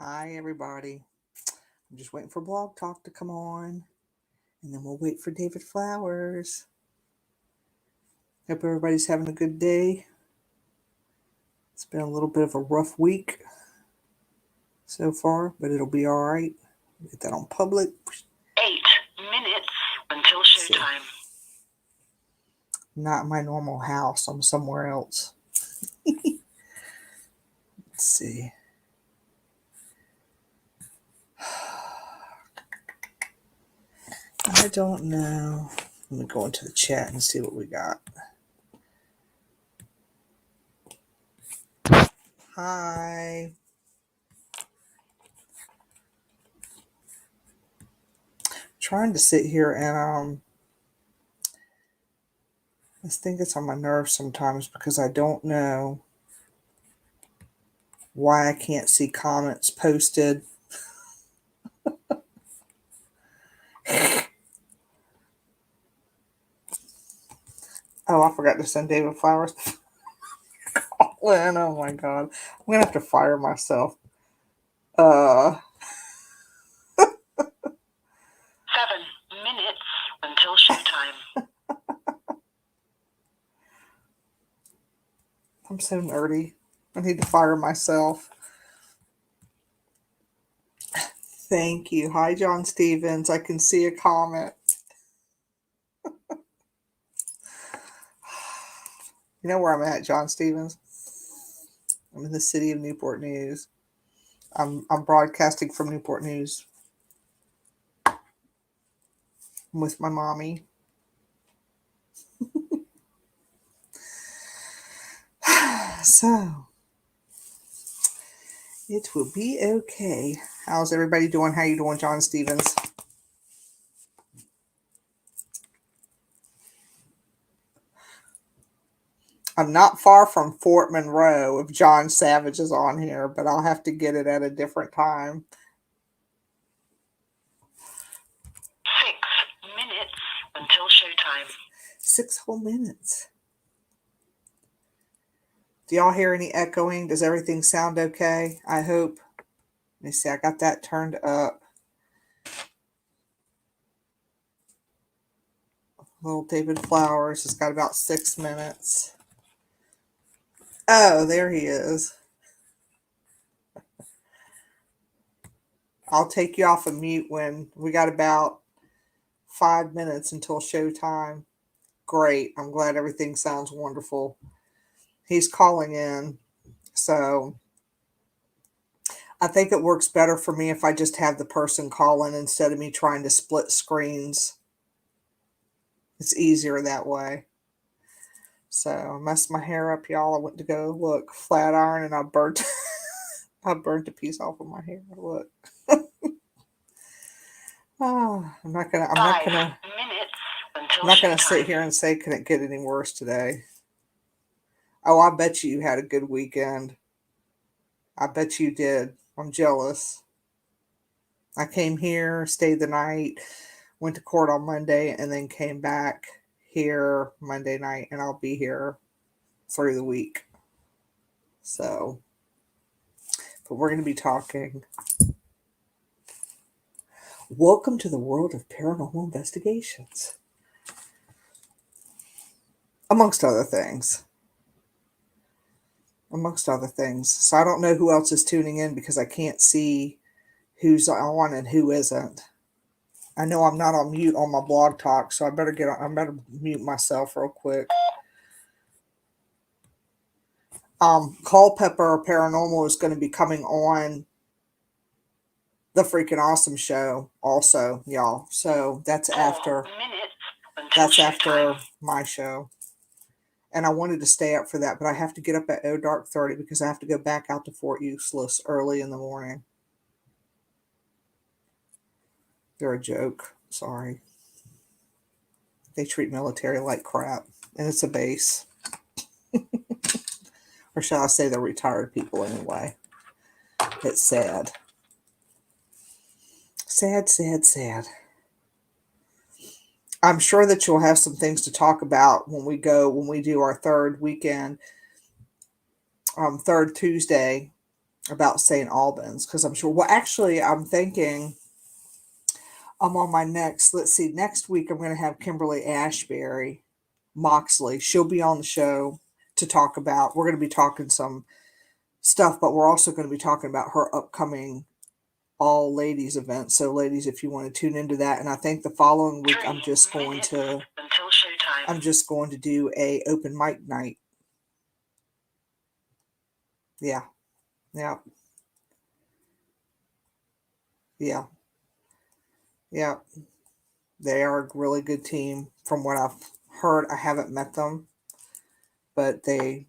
Hi, everybody. I'm just waiting for Blog Talk to come on, and then we'll wait for David Flowers. Hope everybody's having a good day. It's been a little bit of a rough week so far, but it'll be all right. Get that on public. 8 minutes until showtime. Not my normal house. I'm somewhere else. Let's see. I don't know. Let me go into the chat and see what we got. Hi. Trying to sit here and I think it's on my nerves sometimes because I don't know why I can't see comments posted. Oh, I forgot to send David Flowers. Oh my god. I'm gonna have to fire myself. 7 minutes until showtime. I'm so nerdy. I need to fire myself. Thank you. Hi, John Stevens. I can see a comment. You know where I'm at, John Stevens? I'm in the city of Newport News. I'm broadcasting from Newport News. I'm with my mommy. So, it will be okay. How's everybody doing? How you doing, John Stevens? I'm not far from Fort Monroe if John Savage is on here, but I'll have to get it at a different time. 6 minutes until showtime. 6 whole minutes. Do y'all hear any echoing? Does everything sound okay? I hope. Let me see. I got that turned up. Little David Flowers has got about 6 minutes. Oh, there he is. I'll take you off of mute when we got about 5 minutes until showtime. Great. I'm glad everything sounds wonderful. He's calling in. So I think it works better for me if I just have the person call in instead of me trying to split screens. It's easier that way. So I messed my hair up, y'all. I went to go look flat iron and I burnt I burnt a piece off of my hair. Look. I'm not gonna sit here and say can it get any worse today. Oh, I bet you had a good weekend. I bet you did. I'm jealous. I came here, stayed the night, went to court on Monday, and then came back here Monday night, and I'll be here through the week. So, but we're going to be talking. Welcome to the world of paranormal investigations. Amongst other things. So I don't know who else is tuning in because I can't see who's on and who isn't. I know I'm not on mute on my blog talk, so I better mute myself real quick. Culpepper Paranormal is going to be coming on the freaking awesome show also, y'all. So that's after my show. And I wanted to stay up for that, but I have to get up at dark 30 because I have to go back out to Fort Useless early in the morning. They're a joke. Sorry. They treat military like crap. And it's a base. Or shall I say they're retired people anyway. It's sad. Sad, sad, sad. I'm sure that you'll have some things to talk about when we do our third weekend, third Tuesday about St. Albans, because I'm sure. Well, actually, I'm thinking I'm on my next. Let's see. Next week, I'm going to have Kimberly Ashbury Moxley. She'll be on the show to talk about. We're going to be talking some stuff, but we're also going to be talking about her upcoming all ladies event. So, ladies, if you want to tune into that, and I think the following week, I'm just going to until showtime. I'm just going to do a open mic night. Yeah, yeah, yeah, yeah. They are a really good team from what I've heard. I haven't met them, but they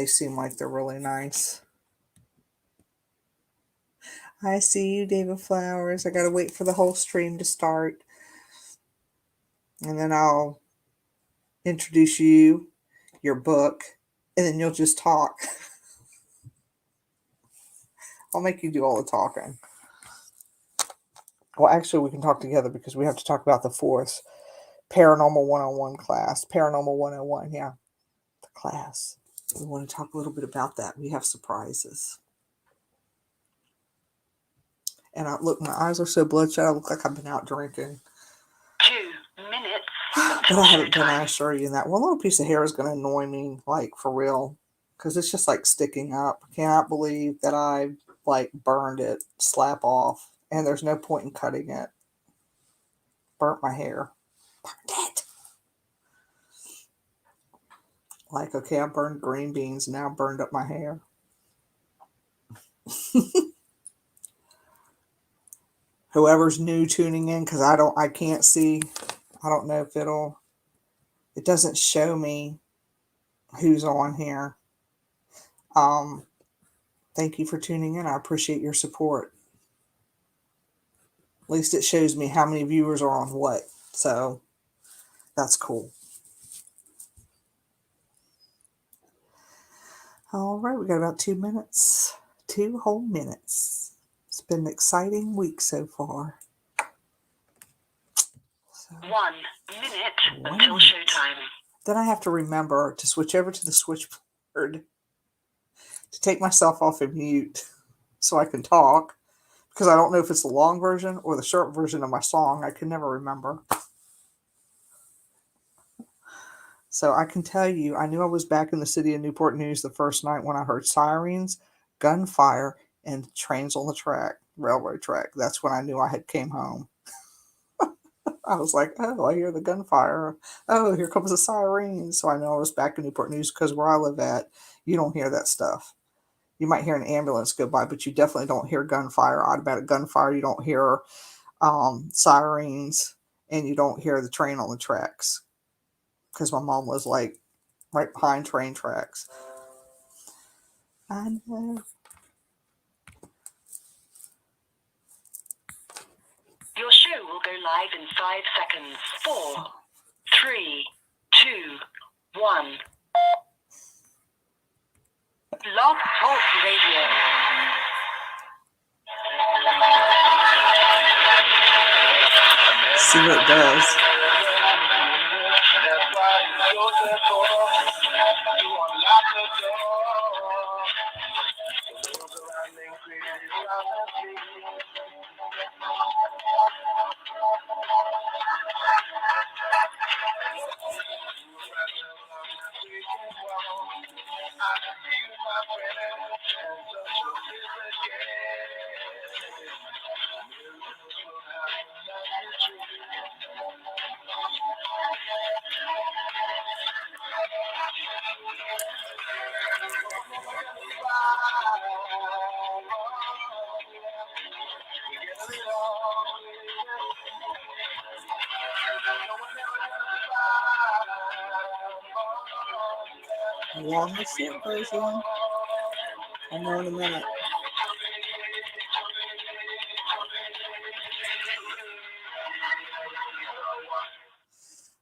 seem like they're really nice. I see you, David Flowers. I gotta wait for the whole stream to start, and then I'll introduce you, your book, and then you'll just talk. I'll make you do all the talking. Well, actually, we can talk together because we have to talk about the fourth Paranormal 101 class. Paranormal 101, yeah, the class. We want to talk a little bit about that. We have surprises. And look, my eyes are so bloodshot. I look like I've been out drinking. 2 minutes. But I haven't done, I assure you, that one little piece of hair is going to annoy me, like, for real. Because it's just, like, sticking up. I cannot believe that I, like, burned it, slap off. And there's no point in cutting it. Burnt my hair. Burned it. Like, okay, I burned green beans. Now I burned up my hair. Whoever's new tuning in, because I can't see. I don't know if it doesn't show me who's on here. Thank you for tuning in. I appreciate your support. At least it shows me how many viewers are on what. So that's cool. All right, we got about 2 minutes. 2 whole minutes. It's been an exciting week so far. So, 1 minute until showtime. Then I have to remember to switch over to the switchboard to take myself off of mute so I can talk, because I don't know if it's the long version or the short version of my song. I can never remember. So I can tell you, I knew I was back in the city of Newport News the first night when I heard sirens, gunfire, and trains on the track, railroad track. That's when I knew I had came home. I was like, oh, I hear the gunfire. Oh, here comes the siren. So I know I was back in Newport News, because where I live at, you don't hear that stuff. You might hear an ambulance go by, but you definitely don't hear gunfire, automatic gunfire. You don't hear sirens, and you don't hear the train on the tracks, because my mom was like right behind train tracks. I know. Your show will go live in 5 seconds. 4, 3, 2, 1. Blog Talk Radio. See what it does. Long and short version. I'll know in a minute.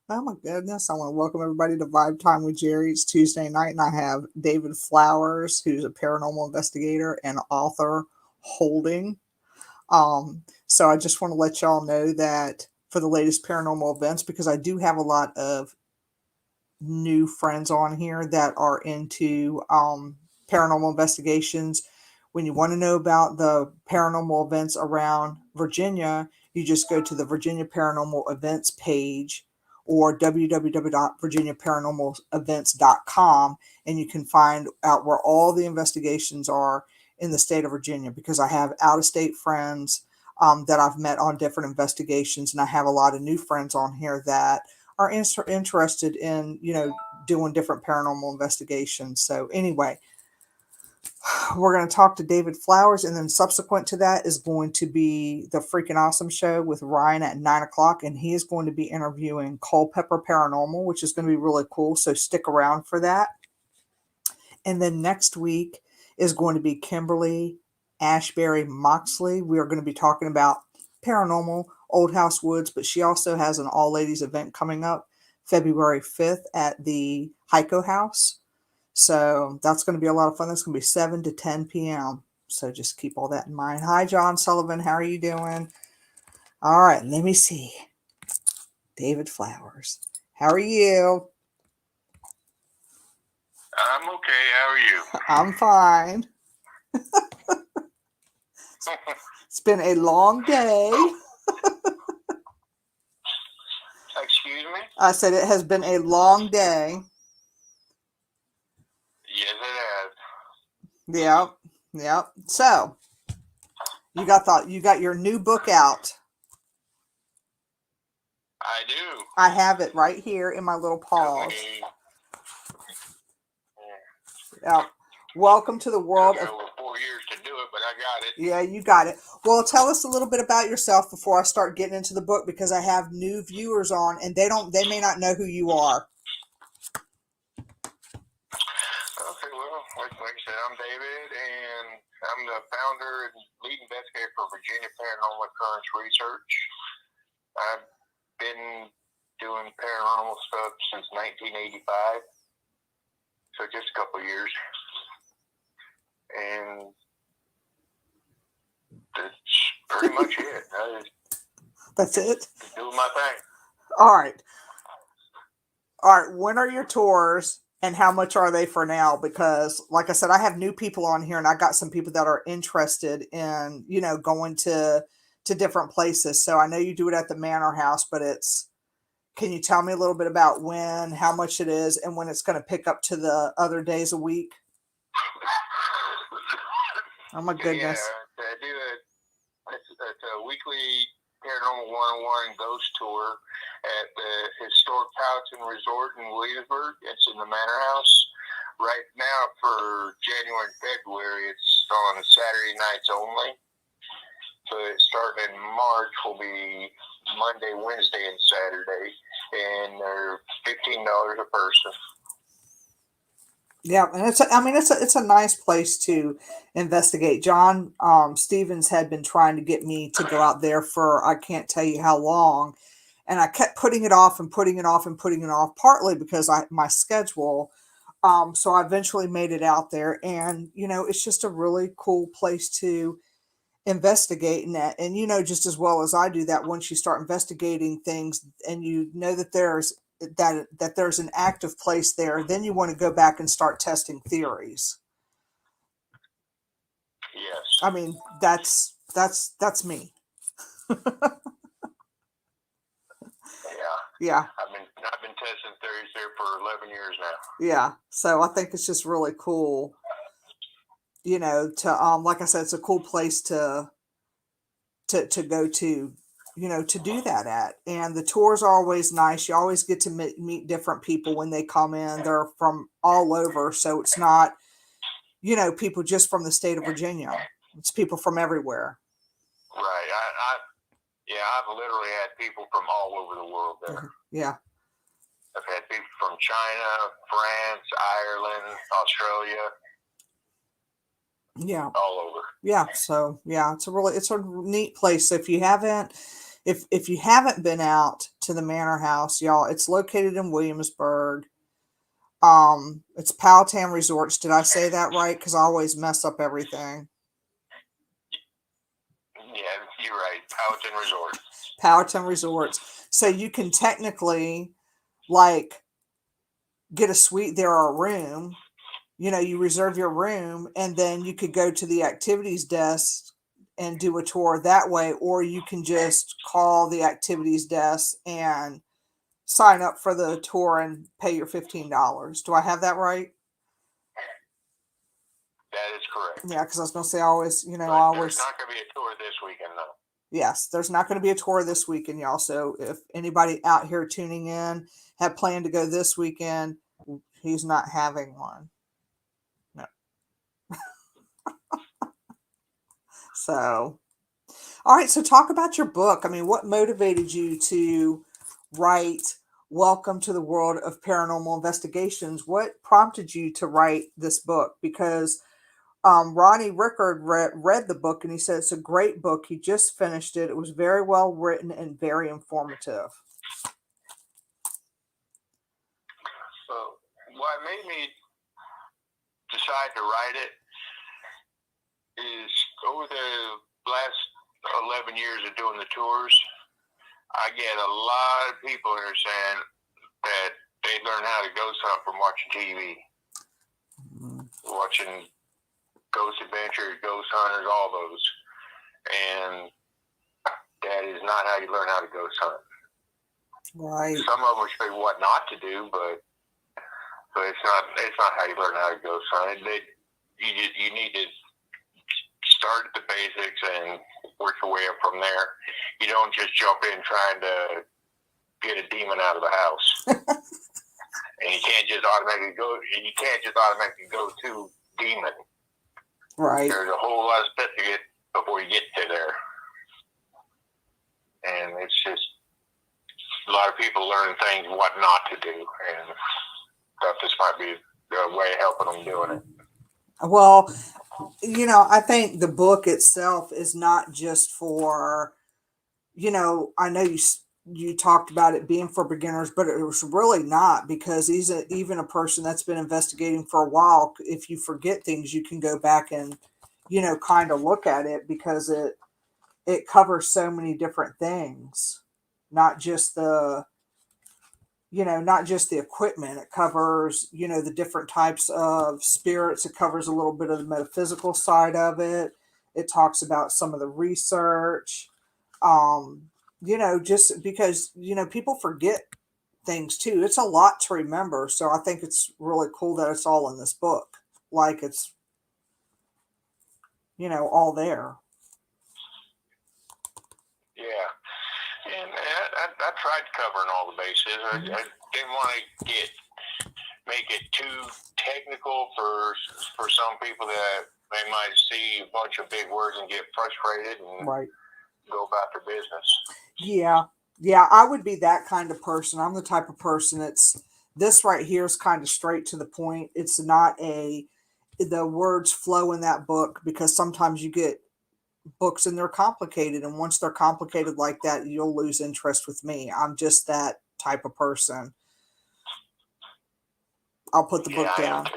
Oh my goodness. I want to welcome everybody to Vibe Time with Jerry. It's Tuesday night, and I have David Flowers, who's a paranormal investigator and author, holding. So I just want to let y'all know that for the latest paranormal events, because I do have a lot of new friends on here that are into paranormal investigations. When you want to know about the paranormal events around Virginia, you just go to the Virginia Paranormal Events page or www.virginiaparanormalevents.com, and you can find out where all the investigations are in the state of Virginia, because I have out-of-state friends that I've met on different investigations, and I have a lot of new friends on here that are interested in, doing different paranormal investigations. So anyway, we're going to talk to David Flowers, and then subsequent to that is going to be the Freaking Awesome Show with Ryan at 9 o'clock, and he is going to be interviewing Culpeper Paranormal, which is going to be really cool, so stick around for that. And then next week is going to be Kimberly Ashbury Moxley. We are going to be talking about paranormal, Old House Woods, but she also has an all-ladies event coming up February 5th at the Heiko House. So that's going to be a lot of fun. That's going to be 7 to 10 p.m. So just keep all that in mind. Hi, John Sullivan. How are you doing? All right, let me see. David Flowers. How are you? I'm okay. How are you? I'm fine. It's been a long day. Excuse me? I said it has been a long day. Yes, it has. Yep. So you got your new book out. I do. I have it right here in my little paws. Yep. Welcome to the world of. Over 4 years to do it, but I got it. Yeah, you got it. Well, tell us a little bit about yourself before I start getting into the book, because I have new viewers on, and they may not know who you are. Okay, well, like I said, I'm David, and I'm the founder and lead investigator for Virginia Paranormal Occurrence Research. I've been doing paranormal stuff since 1985, so just a couple of years. And that's pretty much it. That's it? Doing my thing. All right. When are your tours, and how much are they for now? Because, like I said, I have new people on here, and I got some people that are interested in, going to different places. So I know you do it at the Manor House, but can you tell me a little bit about when, how much it is, and when it's going to pick up to the other days a week? Oh my goodness. Yeah, I do it's a weekly Paranormal 101 ghost tour at the historic Powhatan Resort in Williamsburg. It's in the Manor House. Right now for January and February, it's on Saturday nights only. So starting in March will be Monday, Wednesday, and Saturday. And they're $15 a person. Yeah, and it's a nice place to investigate. John Stevens had been trying to get me to go out there for I can't tell you how long, and I kept putting it off and putting it off and putting it off, partly because my schedule. So I eventually made it out there, and it's just a really cool place to investigate. And just as well as I do that, once you start investigating things and that there's an active place there, then you want to go back and start testing theories. Yes. I mean, that's me. Yeah. I've been testing theories here for 11 years now. Yeah. So I think it's just really cool, to like I said, it's a cool place to go to, to do that at. And the tours are always nice. You always get to meet different people when they come in. They're from all over. So it's not, people just from the state of Virginia. It's people from everywhere. Right. I've literally had people from all over the world there. Yeah. I've had people from China, France, Ireland, Australia. Yeah. All over. Yeah. So yeah, it's a neat place. So if you haven't been out to the Manor House, y'all, it's located in Williamsburg. It's Powhatan Resorts. Did I say that right? Because I always mess up everything. Yeah, you're right. Powhatan Resorts. Powhatan Resorts. So you can technically, get a suite there or a room, you reserve your room, and then you could go to the activities desk and do a tour that way, or you can just call the activities desk and sign up for the tour and pay your $15. Do I have that right? That is correct. Yeah, because I was going to say, I always, But always. there's not going to be a tour this weekend, though. Yes, there's not going to be a tour this weekend, y'all. So if anybody out here tuning in had planned to go this weekend, he's not having one. No. So, all right. So talk about your book. I mean, what motivated you to write Welcome to the World of Paranormal Investigations? What prompted you to write this book? Because Ronnie Rickard read the book and he said it's a great book. He just finished it. It was very well written and very informative. So what made me decide to write it is over the last 11 years of doing the tours, I get a lot of people that are saying that they learn how to ghost hunt from watching TV, watching Ghost Adventures, Ghost Hunters, all those. And that is not how you learn how to ghost hunt. Right. Some of them will show you what not to do, but it's not how you learn how to ghost hunt. You need to start at the basics and work your way up from there. You don't just jump in trying to get a demon out of the house. And you can't just automatically go to demon. Right. There's a whole lot of steps to get before you get to there. And it's just a lot of people learn things what not to do, and thought this might be a way of helping them doing it. Well, I think the book itself is not just for, I know you talked about it being for beginners, but it was really not, because even a person that's been investigating for a while, if you forget things, you can go back and, kind of look at it, because it covers so many different things, not just the equipment. It covers, the different types of spirits. It covers a little bit of the metaphysical side of it. It talks about some of the research, just because, people forget things too. It's a lot to remember. So I think it's really cool that it's all in this book. Like it's, all there. Yeah. And I tried covering all the bases. I didn't want to make it too technical for some people that they might see a bunch of big words and get frustrated and go about their business. Yeah, I would be that kind of person. I'm the type of person this right here is kind of straight to the point. It's not the words flow in that book, because sometimes you get books and they're complicated, and once they're complicated like that, you'll lose interest with me. I'm just that type of person. I'll put the book down.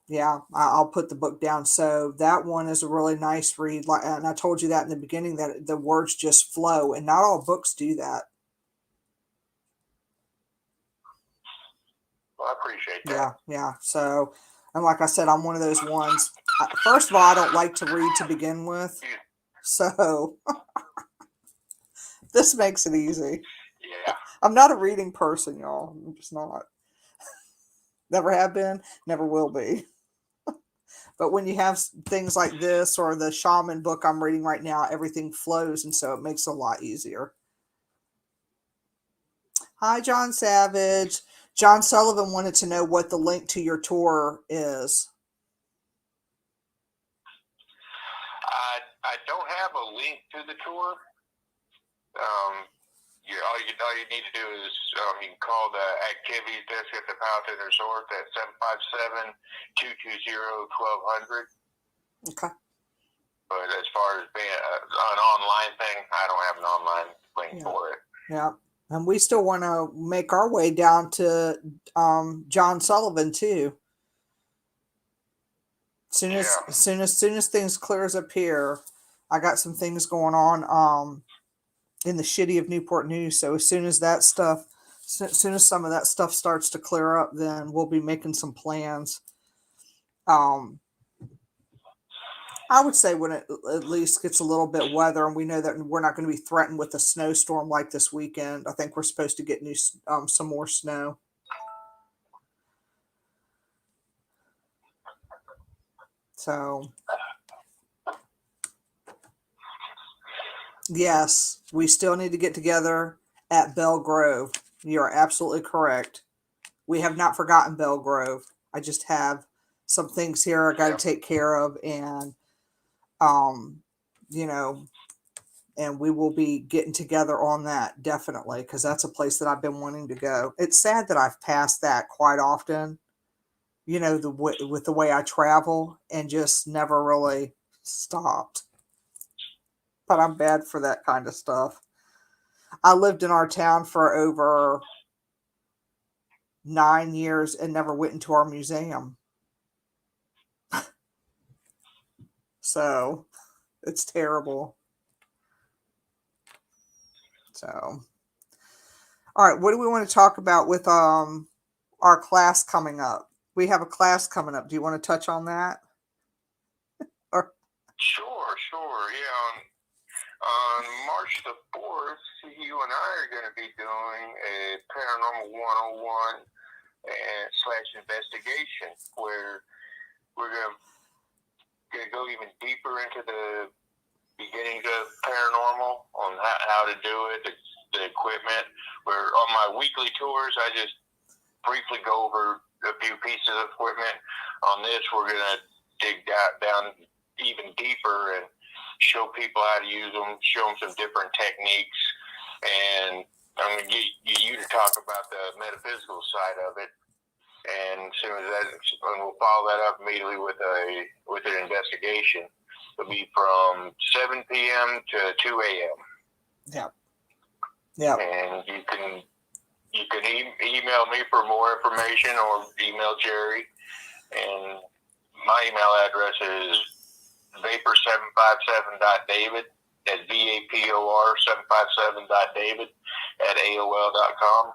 Yeah, I'll put the book down. So that one is a really nice read. And I told you that in the beginning, that the words just flow, and not all books do that. Well, I appreciate that. Yeah. So, and like I said, I'm one of those ones. First of all, I don't like to read to begin with. So this makes it easy. Yeah. I'm not a reading person, y'all. I'm just not. Never have been, never will be. But when you have things like this, or the shaman book I'm reading right now, everything flows, and so it makes it a lot easier. Hi, John Savage. John Sullivan wanted to know what the link to your tour is. I don't have a link to the tour. All you need to do is you can call the activities desk at the Powhatan Resort at 757-220-1200. Okay. But as far as being an online thing, I don't have an online link for it. Yeah. And we still want to make our way down to John Sullivan too. Soon as things clears up here, I got some things going on in the shitty of Newport News. So as soon as some of that stuff starts to clear up, then we'll be making some plans. Um, I would say when it at least gets a little bit weather, and we know that we're not going to be threatened with a snowstorm like this weekend. I think we're supposed to get some more snow. So, yes, we still need to get together at Belle Grove. You are absolutely correct. We have not forgotten Belle Grove. I just have some things here I got to take care of, and you know, and we will be getting together on that definitely, because that's a place that I've been wanting to go. It's sad that I've passed that quite often, with the way I travel, and just never really stopped. But I'm bad for that kind of stuff. I lived in our town for over 9 years and never went into our museum. So it's terrible. So, all right, what do we want to talk about with our class coming up? We have a class coming up. Do you want to touch on that? Or Sure. Yeah, on March the 4th, you and I are going to be doing a Paranormal 101 and / investigation, where we're going to go even deeper into the beginnings of paranormal, on how to do it, the equipment. Where on my weekly tours, I just briefly go over a few pieces of equipment. On this, we're going to dig down even deeper and show people how to use them, show them some different techniques, and I'm going to get you to talk about the metaphysical side of it. And as soon as that, and we'll follow that up immediately with an investigation. It'll be from 7 p.m. to 2 a.m. Yeah. And you can email me for more information, or email Jerry. And my email address is vapor757.david. That's VAPOR757.david at AOL.com.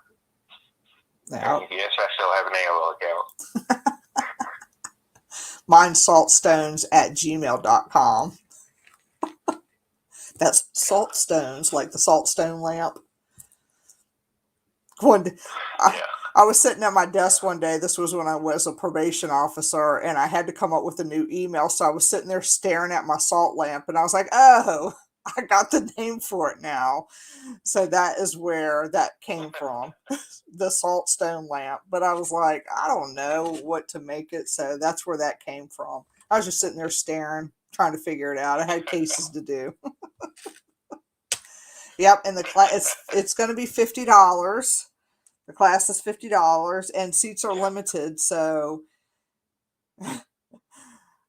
Yeah. Yes, I still have an AOL account. Mine's saltstones@gmail.com. That's saltstones, like the saltstone lamp. I was sitting at my desk one day. This was when I was a probation officer, and I had to come up with a new email. So I was sitting there staring at my salt lamp, and I was like, oh, I got the name for it now. So that is where that came from, the saltstone lamp. But I was like, I don't know what to make it. So that's where that came from. I was just sitting there staring, trying to figure it out. I had cases to do. Yep, and the class, it's going to be $50. The class is $50, and seats are limited. So,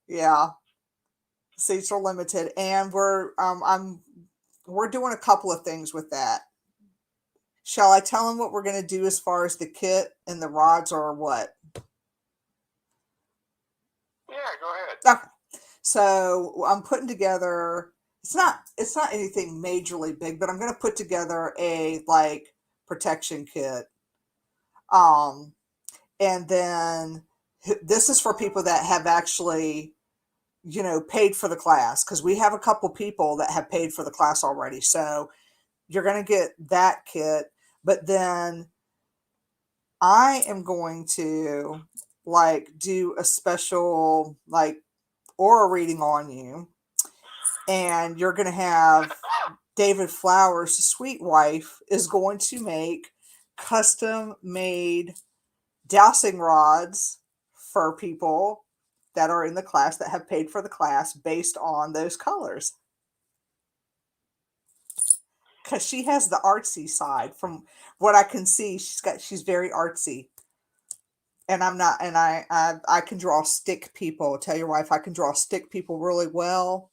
yeah, seats are limited, and we're doing a couple of things with that. Shall I tell them what we're going to do as far as the kit and the rods, or what? Yeah, go ahead. Okay. So I'm putting together. It's not anything majorly big, but I'm going to put together a protection kit. And then this is for people that have actually, paid for the class, because we have a couple people that have paid for the class already. So you're going to get that kit, but then I am going to do a special aura reading on you, and you're going to have David Flowers' sweet wife is going to make custom made dowsing rods for people that are in the class that have paid for the class based on those colors. Because she has the artsy side. From what I can see, she's very artsy. And I'm not, and I can draw stick people. Tell your wife I can draw stick people really well,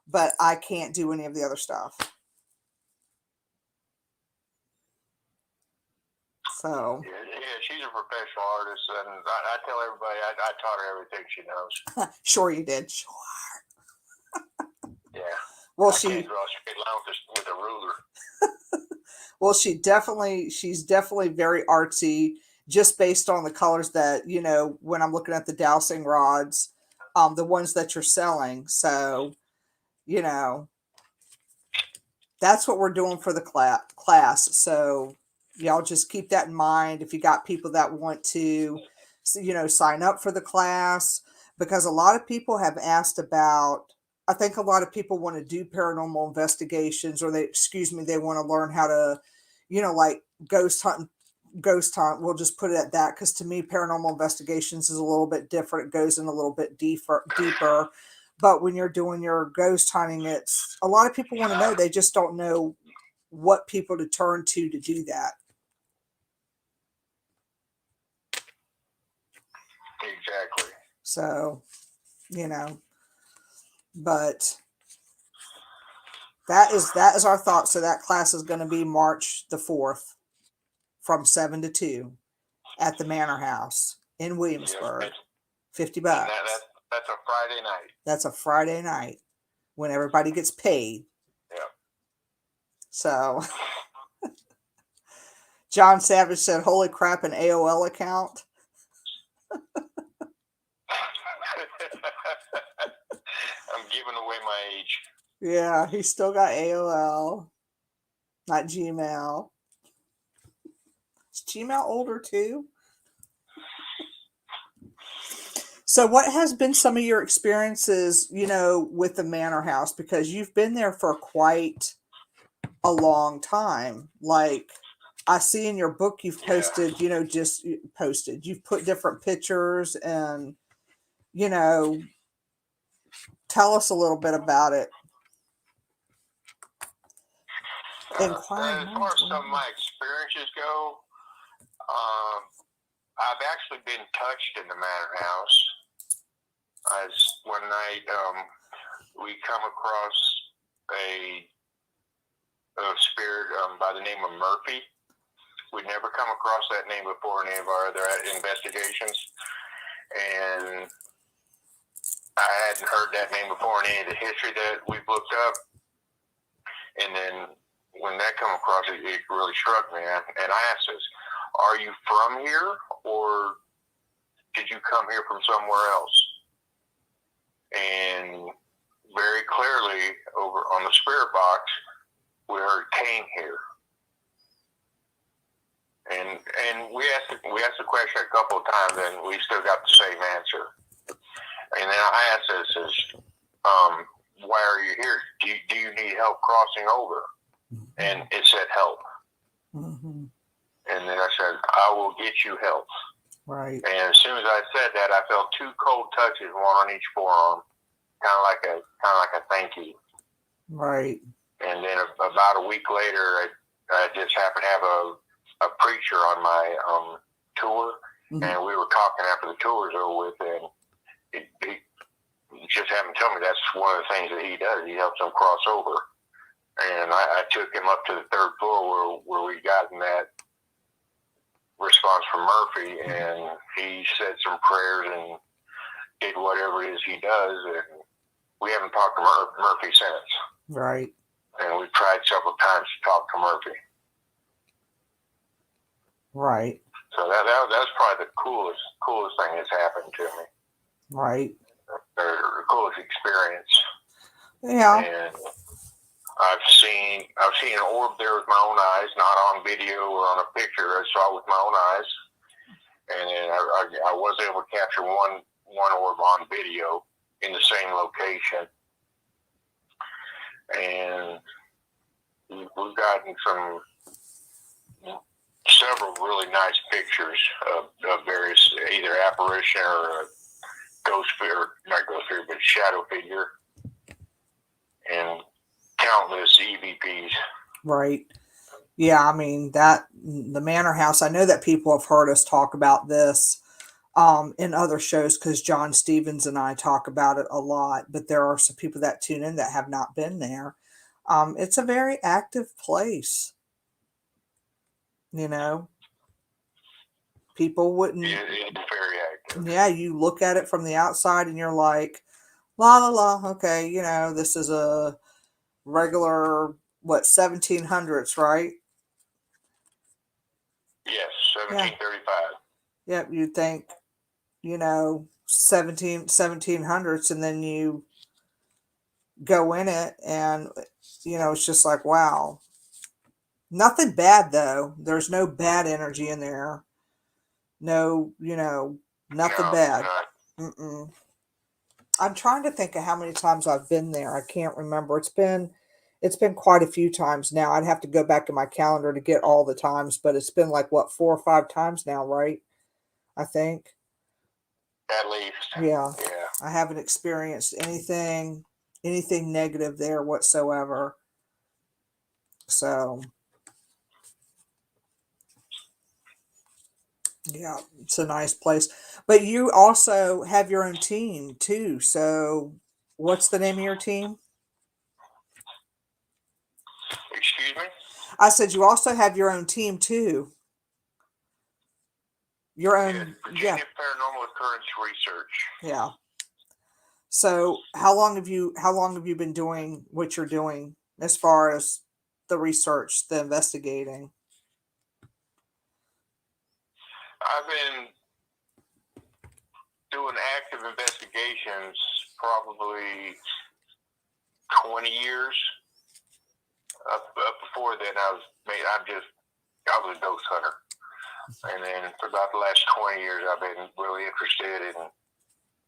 but I can't do any of the other stuff. So yeah, she's a professional artist, and I tell everybody I taught her everything she knows. Sure you did. Sure. Yeah. Well, I can't draw a straight line with a ruler. Well, she's definitely very artsy, just based on the colors that, when I'm looking at the dowsing rods, the ones that you're selling. So, that's what we're doing for the class. So y'all just keep that in mind. If you got people that want to, sign up for the class, because a lot of people have asked about, I think a lot of people want to do paranormal investigations, or they want to learn how to, like ghost hunt. We'll just put it at that. Cause to me, paranormal investigations is a little bit different. It goes in a little bit deeper. But when you're doing your ghost hunting, it's a lot of people want to know. They just don't know what people to turn to do that. Exactly. So, but that is our thought. So that class is going to be March the 4th from 7 to 2 at the Manor House in Williamsburg. Yes, $50. That's a Friday night. That's a Friday night when everybody gets paid. Yeah. So John Savage said, "Holy crap, an AOL account." I'm giving away my age. Yeah, he's still got AOL, not Gmail. Is Gmail older too? So what has been some of your experiences, with the Manor House? Because you've been there for quite a long time. Like, I see in your book you've posted, you've put different pictures and, tell us a little bit about it. As far as some of my experiences go, I've actually been touched in the Manor House. As one night, we come across a spirit by the name of Murphy. We'd never come across that name before in any of our other investigations, and I hadn't heard that name before in any of the history that we've looked up. And then when that come across, it really struck me. And I asked us, "Are you from here, or did you come here from somewhere else?" And very clearly, over on the spirit box, we heard "came here." And we asked the question a couple of times, and we still got the same answer. And then I asked us, "Why are you here? Do you need help crossing over?" And it said help. Mm-hmm. And then I said, "I will get you help." Right. And as soon as I said that, I felt two cold touches, one on each forearm, kind of like a thank you. Right. And then about a week later, I just happened to have a preacher on my tour, mm-hmm. and we were talking after the tour was over with, and he just happened to tell me that's one of the things that he does. He helps them cross over. And I took him up to the third floor where we got in that response from Murphy, and he said some prayers and did whatever it is he does, and we haven't talked to Murphy since. Right. And we've tried several times to talk to Murphy. Right. So that was probably the coolest thing that's happened to me. Right. Or the coolest experience. Yeah. And I've seen an orb there with my own eyes, not on video or on a picture. I saw it with my own eyes, and then I was able to capture one orb on video in the same location. And we've gotten several really nice pictures of various, either apparition or a ghost figure, not ghost figure, but shadow figure, and countless EVPs. Right. Yeah, I mean, the Manor House, I know that people have heard us talk about this in other shows, because John Stevens and I talk about it a lot, but there are some people that tune in that have not been there. It's a very active place. People wouldn't. It's very active. Yeah, you look at it from the outside and you're like, la la la, okay, this is a regular, 1700s, right? Yes, Yeah. 1735. Yep, you'd think, 1700s, and then you go in it, and, it's just like, wow. Nothing bad, though. There's no bad energy in there. No, nothing No, bad. not. Mm-mm. I'm trying to think of how many times I've been there. I can't remember. It's been quite a few times now. I'd have to go back in my calendar to get all the times, but it's been like, what, 4 or 5 times now, right? I think. At least. Yeah. Yeah. I haven't experienced anything negative there whatsoever. So, yeah, it's a nice place. But you also have your own team too. So, what's the name of your team? Excuse me? I said you also have your own team too. Your Yes, own, Virginia yeah, Paranormal Occurrence Research. yeah. So, how long have you been doing what you're doing as far as the research, the investigating? I've been doing active investigations probably 20 years. Up before then, I was a ghost hunter, and then for about the last 20 years, I've been really interested in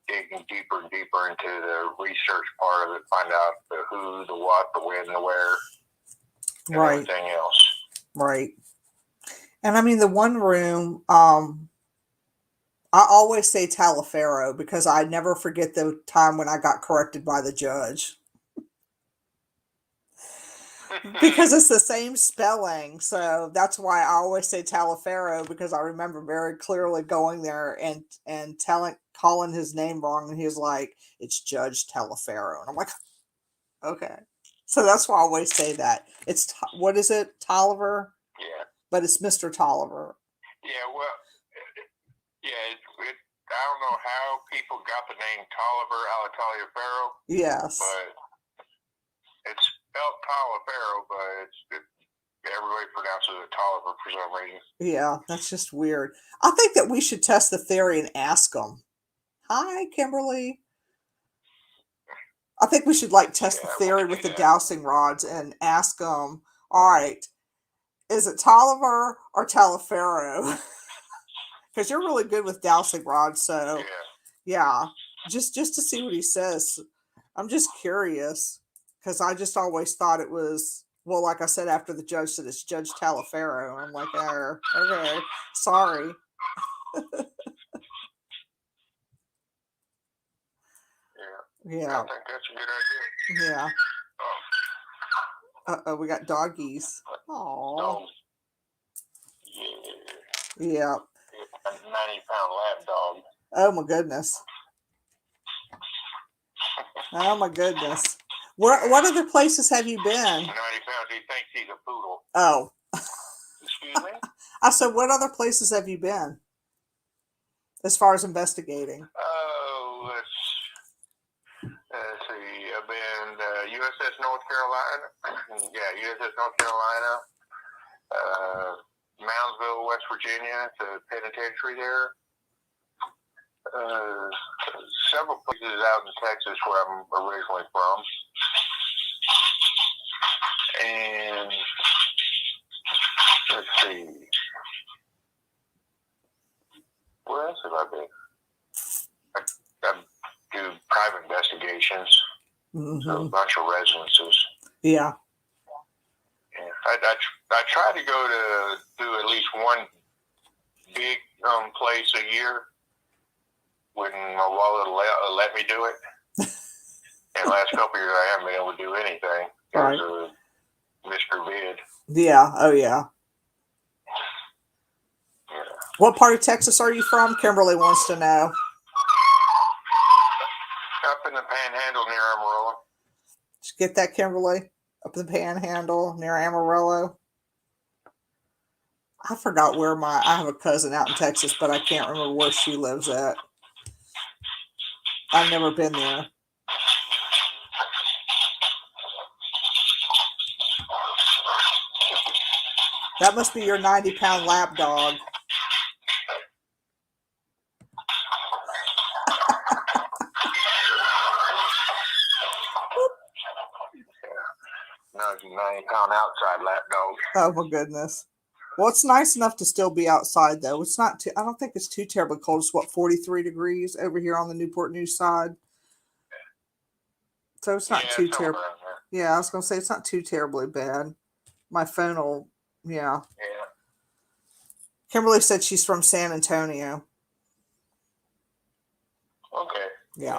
digging deeper and deeper into the research part of it, find out the who, the what, the when, the where, and Right, everything else. right. And I mean, the one room, I always say Taliaferro because I never forget the time when I got corrected by the judge. Because it's the same spelling. So that's why I always say Taliaferro, because I remember very clearly going there and calling his name wrong, and he was like, "It's Judge Taliaferro." And I'm like, okay. So that's why I always say that. It's, what is it? Tolliver? Yeah. But it's Mr. Tolliver. Yeah, well, yeah, I don't know how people got the name Tolliver out of Taliaferro, Yes. but it's spelled Taliaferro, but everybody pronounces it Tolliver for some reason. Yeah, that's just weird. I think that we should test the theory and ask them. Hi, Kimberly. I think we should test the Yeah, theory we with do the that. dowsing rods and ask them, all right, is it Tolliver or Taliaferro? Because you're really good with dowsing rods, so yeah, just to see what he says. I'm just curious because I just always thought it was, well, like I said, after the judge said it's Judge Taliaferro, and I'm like, okay, sorry. Yeah. I think that's a good idea. Yeah. Uh-oh, we got doggies. Aww. So, Yeah. a 90-pound lap dog. Oh my goodness. Oh my goodness. What other places have you been? 90 pounds, he thinks he's a poodle. Oh. Excuse me? I said, what other places have you been as far as investigating? Oh, let's see. I've been USS North Carolina. Yeah, USS North Carolina. Moundsville, West Virginia, the penitentiary there. Several places out in Texas where I'm originally from. And let's see. Where else have I been? I do private investigations. Mm-hmm. So a bunch of residences. Yeah. Yeah. I try to go to do at least one big place a year when my wallet will let me do it. And the last couple of years I haven't been able to do anything because of Mr. Vid. Yeah. Oh, yeah. Yeah. What part of Texas are you from? Kimberly wants to know. Up in the Panhandle near Amarillo. Did you get that, Kimberly? Up in the Panhandle near Amarillo. I forgot where I have a cousin out in Texas, but I can't remember where she lives at. I've never been there. That must be your 90-pound lap dog. No, it's a 90-pound outside lap dog. Oh my goodness. Well, it's nice enough to still be outside though. It's not too, I don't think it's too terribly cold. It's what, 43 degrees over here on the Newport News side. So it's not too terrible. Yeah, I was gonna say it's not too terribly bad. My phone will, yeah. Yeah. Kimberly said she's from San Antonio. Okay. Yeah.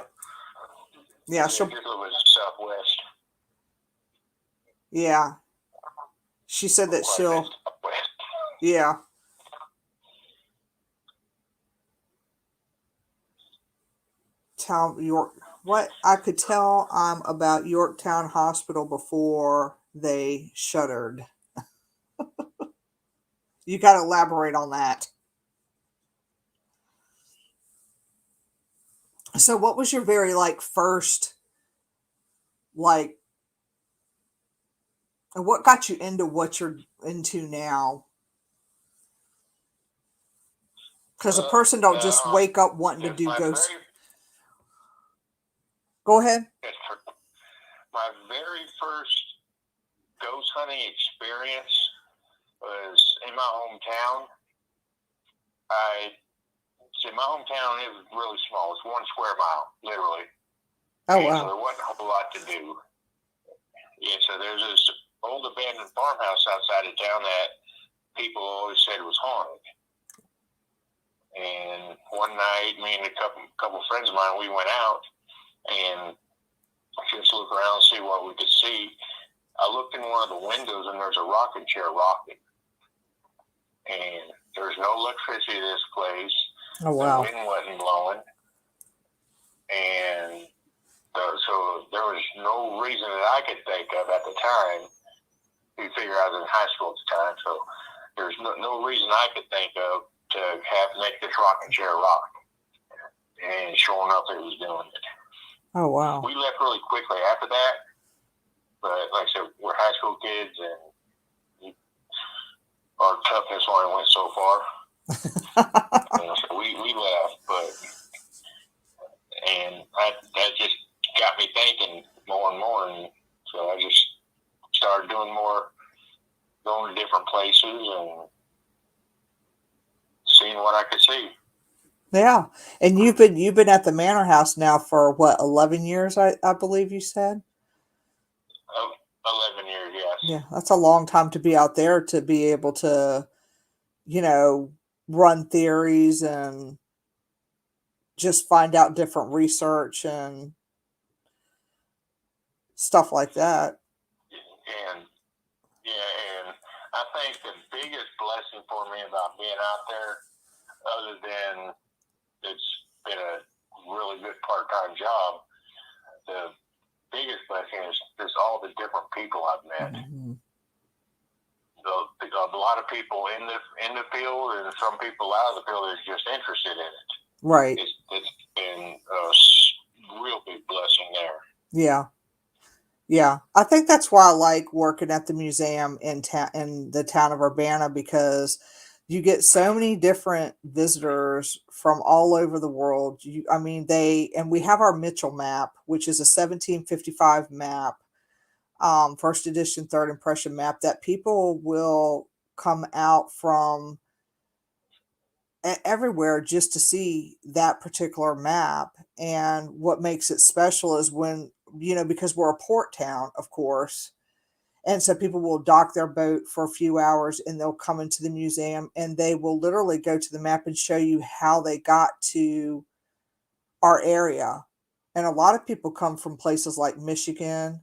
Yeah, she'll. Just a little bit southwest. Yeah. She said that she'll. Yeah. Tell York. What I could tell about Yorktown Hospital before they shuttered. You got to elaborate on that. So what was your very first what got you into what you're into now? Because a person don't just wake up wanting to do ghosts. Go ahead. My very first ghost hunting experience was in my hometown. My hometown, it was really small. It's 1 square mile, literally. Oh, and wow. So there wasn't a whole lot to do. Yeah, so there's this old abandoned farmhouse outside of town that people always said was haunted. And one night, me and a couple friends of mine, we went out and just look around and see what we could see. I looked in one of the windows and there's a rocking chair rocking. And there's no electricity to this place. Oh, wow. The wind wasn't blowing. And so there was no reason that I could think of at the time. You figure I was in high school at the time, so there's no reason I could think of to make this rocking chair rock. And sure enough, it was doing it. Oh, wow. We left really quickly after that, but like I said, we're high school kids, and our toughness only went so far. So we left, and that just got me thinking more and more, and so I just started doing more, going to different places and seeing what I could see. Yeah, and you've been at the Manor House now for what, 11 years? I believe you said. 11 years, yes. Yeah, that's a long time to be out there to be able to, run theories and just find out different research and stuff like that. And I think the biggest blessing for me about being out there, other than it's been a really good part-time job, the biggest blessing is just all the different people I've met. Mm-hmm. A lot of people in the field, and some people out of the field are just interested in it. Right. It's been a real big blessing there. Yeah. Yeah. I think that's why I like working at the museum in the town of Urbana, because you get so many different visitors from all over the world. And we have our Mitchell map, which is a 1755 map. First edition, third impression map that people will come out from everywhere just to see that particular map. And what makes it special is when, because we're a port town, of course. And so people will dock their boat for a few hours and they'll come into the museum and they will literally go to the map and show you how they got to our area. And a lot of people come from places like Michigan.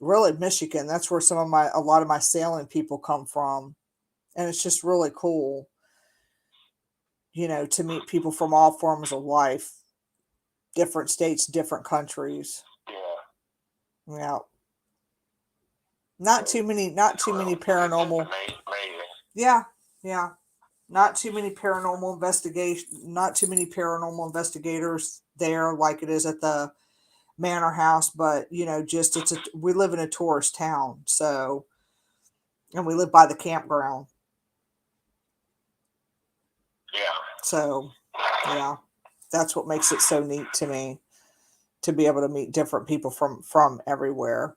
Really, Michigan, that's where a lot of my sailing people come from. And it's just really cool, to meet people from all forms of life, different states, different countries. Yeah. Yeah. Not too many paranormal. Amazing. Yeah. Yeah. Not too many paranormal investigators there like it is at the Manor House, but we live in a tourist town, so, and we live by the campground, Yeah. So, yeah, that's what makes it so neat to me, to be able to meet different people from everywhere.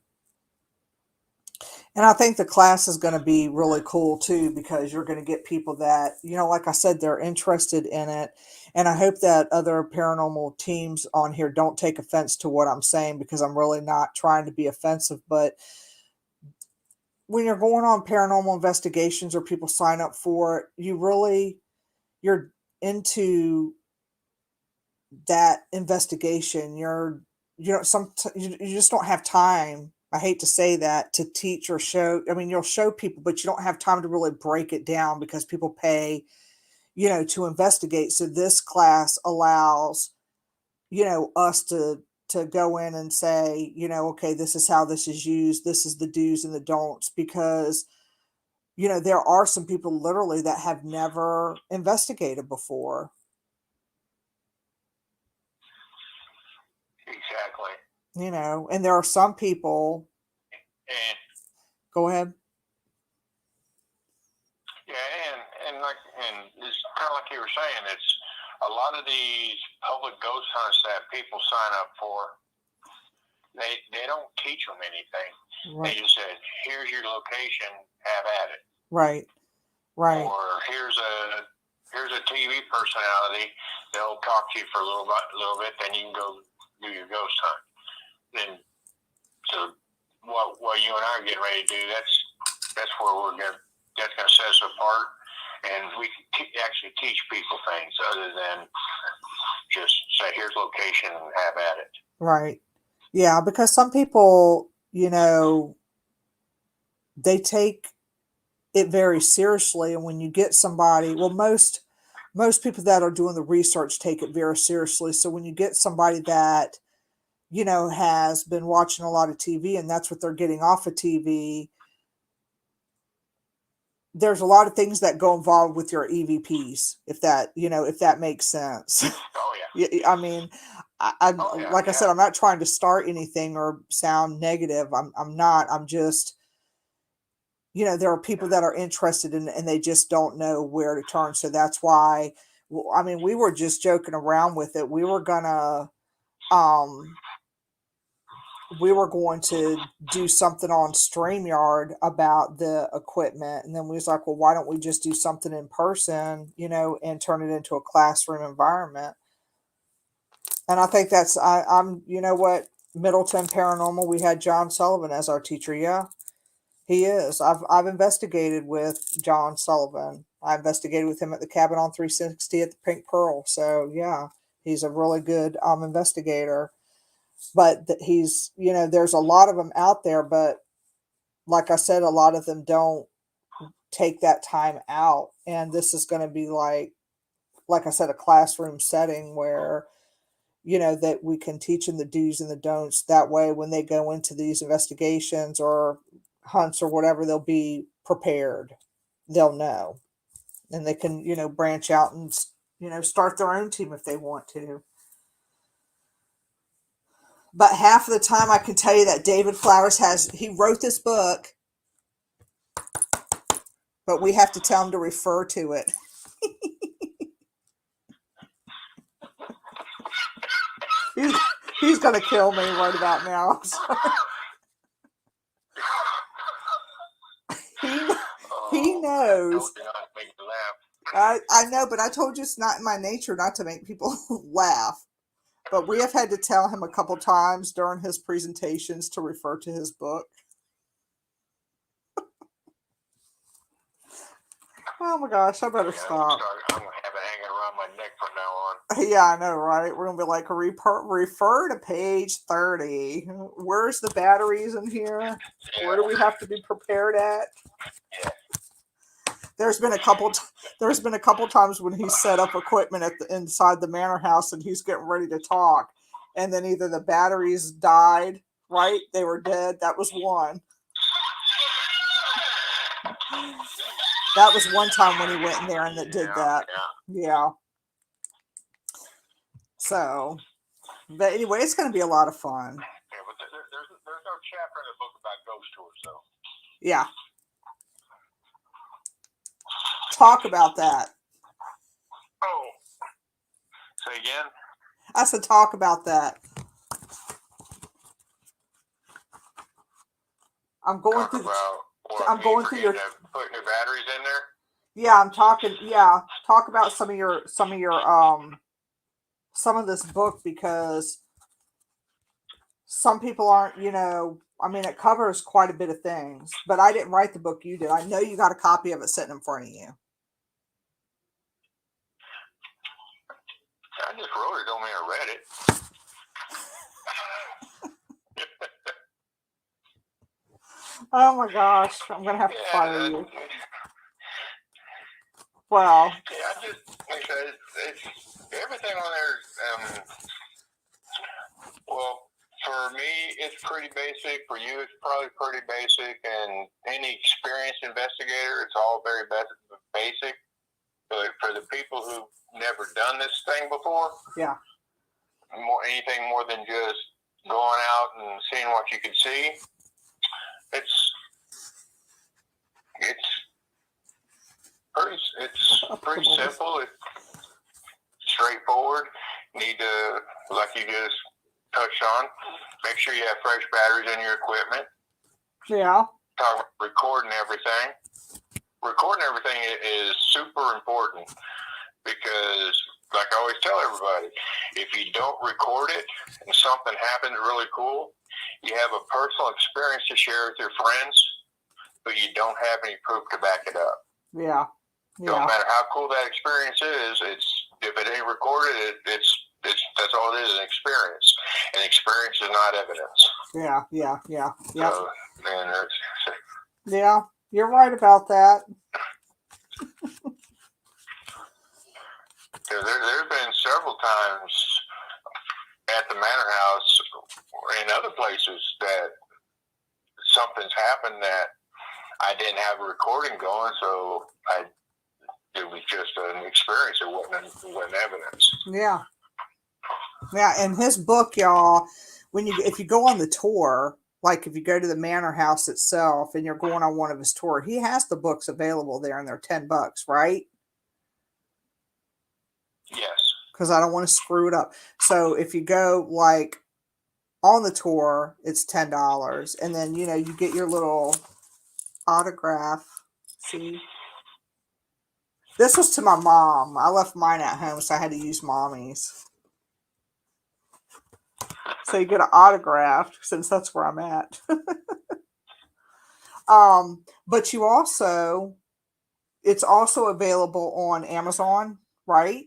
And I think the class is going to be really cool too, because you're going to get people that, like I said, they're interested in it. And I hope that other paranormal teams on here don't take offense to what I'm saying, because I'm really not trying to be offensive. But when you're going on paranormal investigations or people sign up for it, you're into that investigation. You just don't have time. I hate to say that, to teach or show. I mean, you'll show people, but you don't have time to really break it down, because people pay, to investigate. So this class allows, us to go in and say, okay, this is how this is used. This is the do's and the don'ts, because there are some people literally that have never investigated before. Exactly. And there are some people. And Go ahead. yeah, and it's kind of like you were saying, it's a lot of these public ghost hunts that people sign up for. They don't teach them anything. Right. They just said, "Here's your location. Have at it." Right. Or here's a TV personality. They'll talk to you for a little bit, then you can go do your ghost hunt. Then, so what you and I are getting ready to do, that's where that's going to set us apart, and we can actually teach people things other than just say, "Here's location and have at it." Right. Yeah, because some people, they take it very seriously, and when you get somebody, well, most people that are doing the research take it very seriously. So when you get somebody that, has been watching a lot of TV, and that's what they're getting off of TV, there's a lot of things that go involved with your EVPs, if that makes sense. Oh yeah. I mean, like I said, I'm not trying to start anything or sound negative. I'm not. I'm just, there are people that are interested in, and they just don't know where to turn. So that's why, I mean, we were just joking around with it. We were going to do something on StreamYard about the equipment. And then we was like, well, why don't we just do something in person, and turn it into a classroom environment? And I think I'm, Middleton Paranormal, we had John Sullivan as our teacher. Yeah, he is. I've investigated with John Sullivan. I investigated with him at the Cabin on 360 at the Pink Pearl. So yeah, he's a really good investigator. But he's, there's a lot of them out there, but like I said, a lot of them don't take that time out. And this is going to be like I said, a classroom setting where, that we can teach them the do's and the don'ts. That way, when they go into these investigations or hunts or whatever, they'll be prepared. They'll know. And they can, branch out and, start their own team if they want to. But half of the time, I can tell you that David Flowers he wrote this book, but we have to tell him to refer to it. He's going to kill me right about now. He knows. I know, but I told you it's not in my nature not to make people laugh. But we have had to tell him a couple times during his presentations to refer to his book. Oh my gosh, I better stop. I'm going to have it hanging around my neck from now on. Yeah, I know, right? We're going to be like, refer to page 30. Where's the batteries in here? Yeah. Where do we have to be prepared at? Yeah. There's been a couple times when he set up equipment inside the Manor House, and he's getting ready to talk, and then either the batteries died, right? They were dead. That was one. That was one time when he went in there and did that. Yeah. So, but anyway, it's going to be a lot of fun. Yeah, but there's no chapter in the book about ghost tours, though. Yeah. Talk about that. Oh, say again? I said talk about that. I'm going Talk through. about what, I'm me going through your. forgetting to put new batteries in there? Yeah, I'm talking. Yeah, talk about some of your some of this book, because some people aren't. I mean, it covers quite a bit of things. But I didn't write the book. You did. I know you got a copy of it sitting in front of you. I just wrote it, don't mean I read it. Oh my gosh, I'm gonna have to Yeah, fire you. Well, yeah, I just, like I said, it's everything on there. Well, for me, it's pretty basic. For you, it's probably pretty basic. And any experienced investigator, it's all very basic. But for the people who've never done this thing before, yeah, anything more than just going out and seeing what you can see, it's pretty simple. It's straightforward. You need to, like you just touched on, make sure you have fresh batteries in your equipment. yeah, Talk about recording everything. Recording everything is super important because, like I always tell everybody, if you don't record it and something happens really cool, you have a personal experience to share with your friends, but you don't have any proof to back it up. yeah. Don't matter how cool that experience is. If it ain't recorded, that's all it is, an experience. And experience is not evidence. Yeah. So, man, Yeah, you're right about that. There's been several times at the Manor House and other places that something's happened that I didn't have a recording going, so it was just an experience. It wasn't evidence. Yeah. In his book, y'all, if you go on the tour, like if you go to the Manor House itself and you're going on one of his tours, he has the books available there, and they're $10, right? Yes. Because I don't want to screw it up. So if you go like on the tour, it's $10, and then you get your little autograph. See, this was to my mom. I left mine at home, so I had to use mommy's. So you get an autograph, since that's where I'm at. But it's also available on Amazon, right?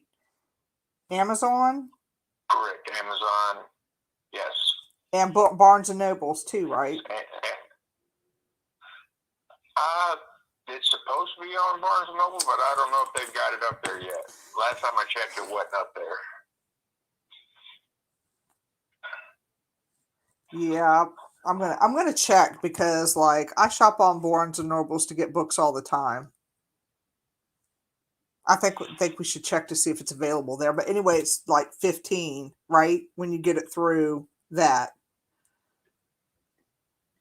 Amazon? Correct. Amazon. Yes. And Barnes and Nobles too, right? It's supposed to be on Barnes and Noble, but I don't know if they've got it up there yet. Last time I checked, it wasn't up there. Yeah, I'm gonna check, because like I shop on Barnes and Nobles to get books all the time. I think we should check to see if it's available there. But anyway, it's like 15, right? When you get it through that.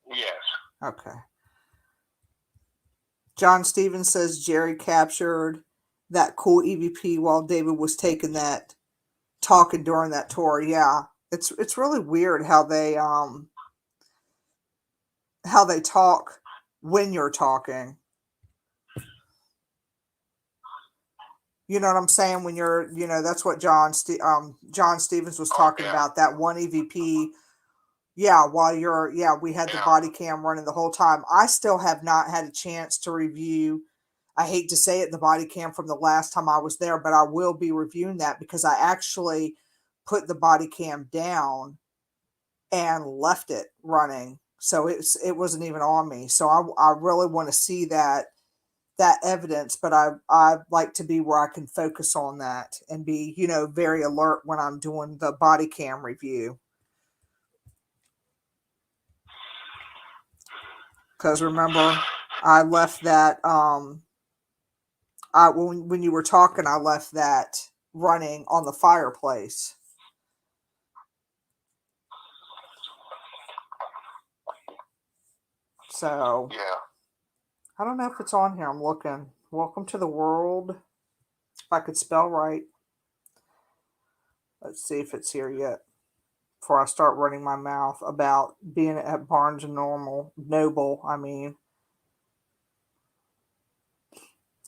Yes. Okay. John Stevens says Jerry captured that cool EVP while David was talking during that tour. Yeah. It's really weird how they talk when you're talking. You know what I'm saying? When you're, that's what John Stevens was talking about, that one EVP. Yeah, we had the body cam running the whole time. I still have not had a chance to review, I hate to say it, the body cam from the last time I was there, but I will be reviewing that, because I actually put the body cam down and left it running. So it wasn't even on me. So I really want to see that evidence, but I like to be where I can focus on that and be, very alert when I'm doing the body cam review. Because remember, I left that when you were talking, I left that running on the fireplace. So yeah, I don't know if it's on here. I'm looking. Welcome to the world. If I could spell right. Let's see if it's here yet. Before I start running my mouth about being at Barnes and Noble, I mean.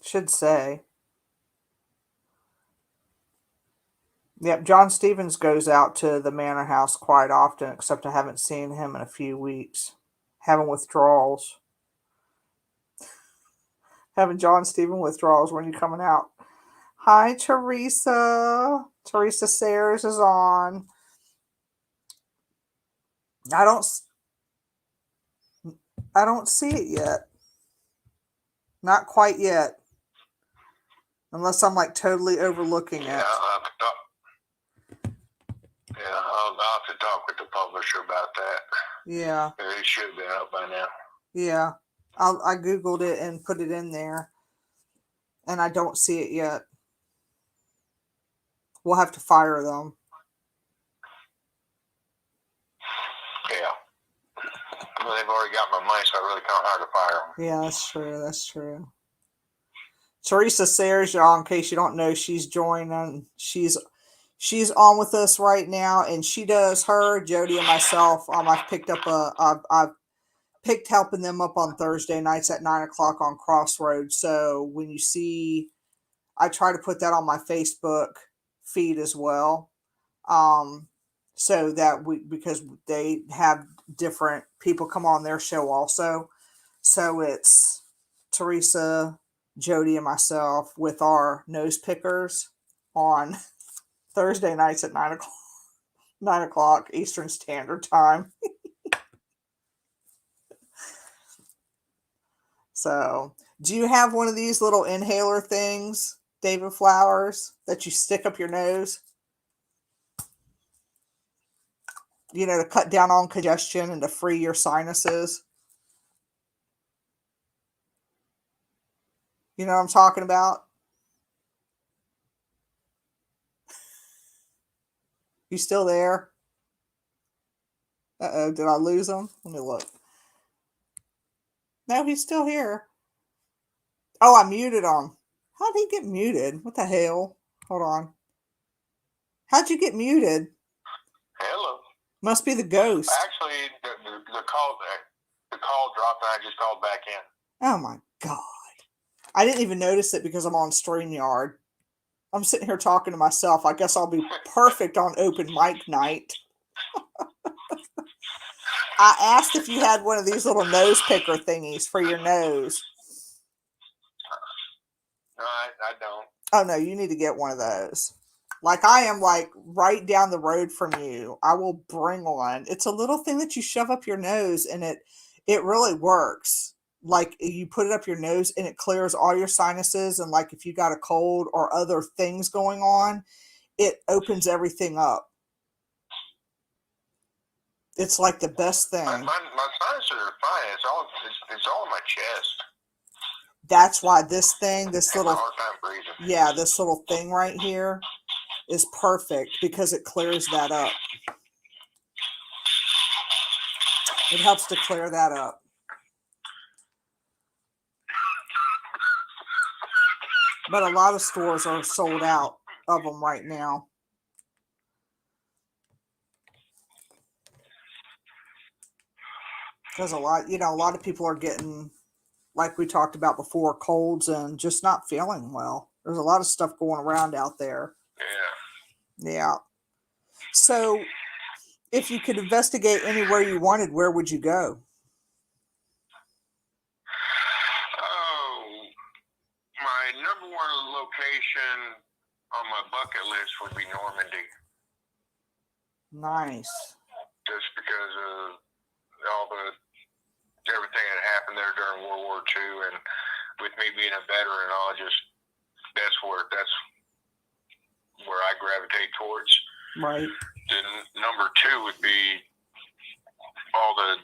Should say. Yep, John Stevens goes out to the Manor House quite often, except I haven't seen him in a few weeks. Having withdrawals. Having John Stevens withdrawals when you're coming out. Hi, Teresa. Teresa Sayers is on. I don't see it yet. Not quite yet. Unless I'm like totally overlooking it. I'll have to talk with the publisher about that. Yeah. It should have been up by now. Yeah. I Googled it and put it in there. And I don't see it yet. We'll have to fire them. Yeah. Well, they've already got my money, so I really can't hire to fire them. Yeah, that's true. That's true. Teresa Sayers, y'all, in case you don't know, she's joining. She's on with us right now, and she does her, Jody, and myself. I've picked helping them up on Thursday nights at 9:00 on Crossroads. So when you see, I try to put that on my Facebook feed as well. So that because they have different people come on their show also. So it's Teresa, Jody, and myself with our nose pickers on Thursday nights at 9:00 Eastern Standard Time. So, do you have one of these little inhaler things, David Flowers, that you stick up your nose? You know, to cut down on congestion and to free your sinuses. You know what I'm talking about? You still there? Uh-oh, did I lose him? Let me look. No, he's still here. Oh, I muted him. How'd he get muted? What the hell? Hold on. How'd you get muted? Hello. Must be the ghost. Actually, the call dropped, and I just called back in. Oh my God. I didn't even notice it because I'm on StreamYard. I'm sitting here talking to myself. I guess I'll be perfect on open mic night. I asked if you had one of these little nose picker thingies for your nose. No, I don't. Oh no, you need to get one of those. Like I am like right down the road from you. I will bring one. It's a little thing that you shove up your nose and it really works. Like you put it up your nose and it clears all your sinuses, and like if you got a cold or other things going on, it opens everything up. It's like the best thing. My sinuses are fine. It's all in my chest. That's why this thing, this little, hard time breathing. Yeah, this little thing right here is perfect because it clears that up. It helps to clear that up. But a lot of stores are sold out of them right now. Because a lot of people are getting, like we talked about before, colds and just not feeling well. There's a lot of stuff going around out there. Yeah. So, if you could investigate anywhere you wanted, where would you go? Oh, my number one location on my bucket list would be Normandy. Nice. Just because of everything that happened there during World War II, and with me being a veteran, that's where I gravitate towards. Right. Then number two would be all the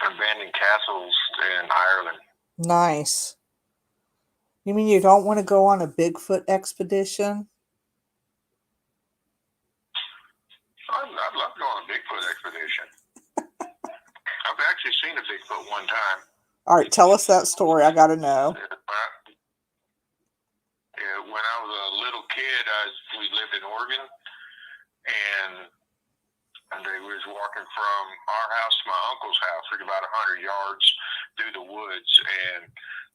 abandoned castles in Ireland. Nice. You mean you don't want to go on a Bigfoot expedition? I'd love to go on a Bigfoot expedition. I've actually seen a Bigfoot one time. All right, tell us that story. I got to know. Yeah, kid, we lived in Oregon, and they was walking from our house to my uncle's house, like about 100 yards through the woods, and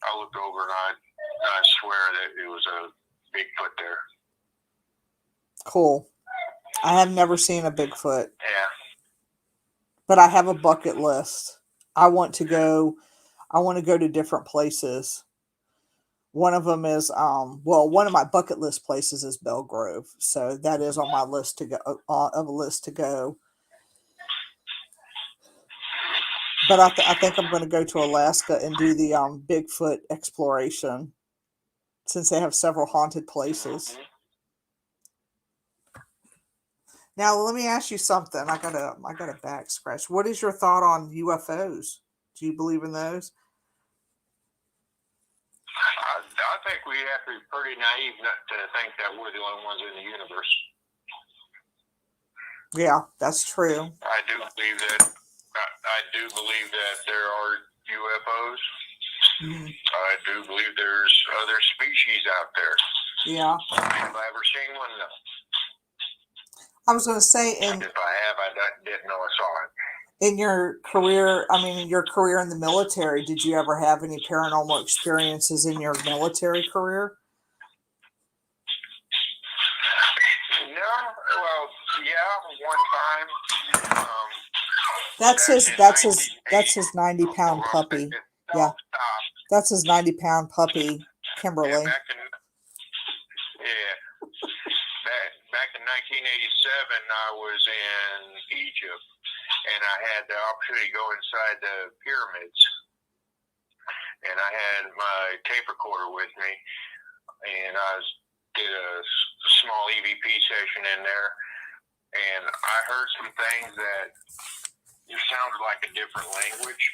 I looked over and I swear that it was a Bigfoot there. Cool. I have never seen a Bigfoot. Yeah. But I have a bucket list. I want to go to different places. One of them is one of my bucket list places is Belgrove. So that is on my list to go of a list to go. But I think I'm going to go to Alaska and do the Bigfoot exploration, since they have several haunted places. Now let me ask you something. I got a back scratch. What is your thought on UFOs? Do you believe in those? I think we have to be pretty naive not to think that we're the only ones in the universe. Yeah, that's true. I do believe that there are UFOs. Mm-hmm. I do believe there's other species out there. Yeah. Have I ever seen one? No. I was going to say, if I have, I didn't know I saw it. In your career, in the military, did you ever have any paranormal experiences in your military career? No. Well, yeah, one time. That's his 90-pound puppy. Yeah. That's his 90-pound puppy, Kimberly. Back in 1987, I was in Egypt, and I had the opportunity to go inside the pyramids. And I had my tape recorder with me, and I did a small EVP session in there, and I heard some things that sounded like a different language,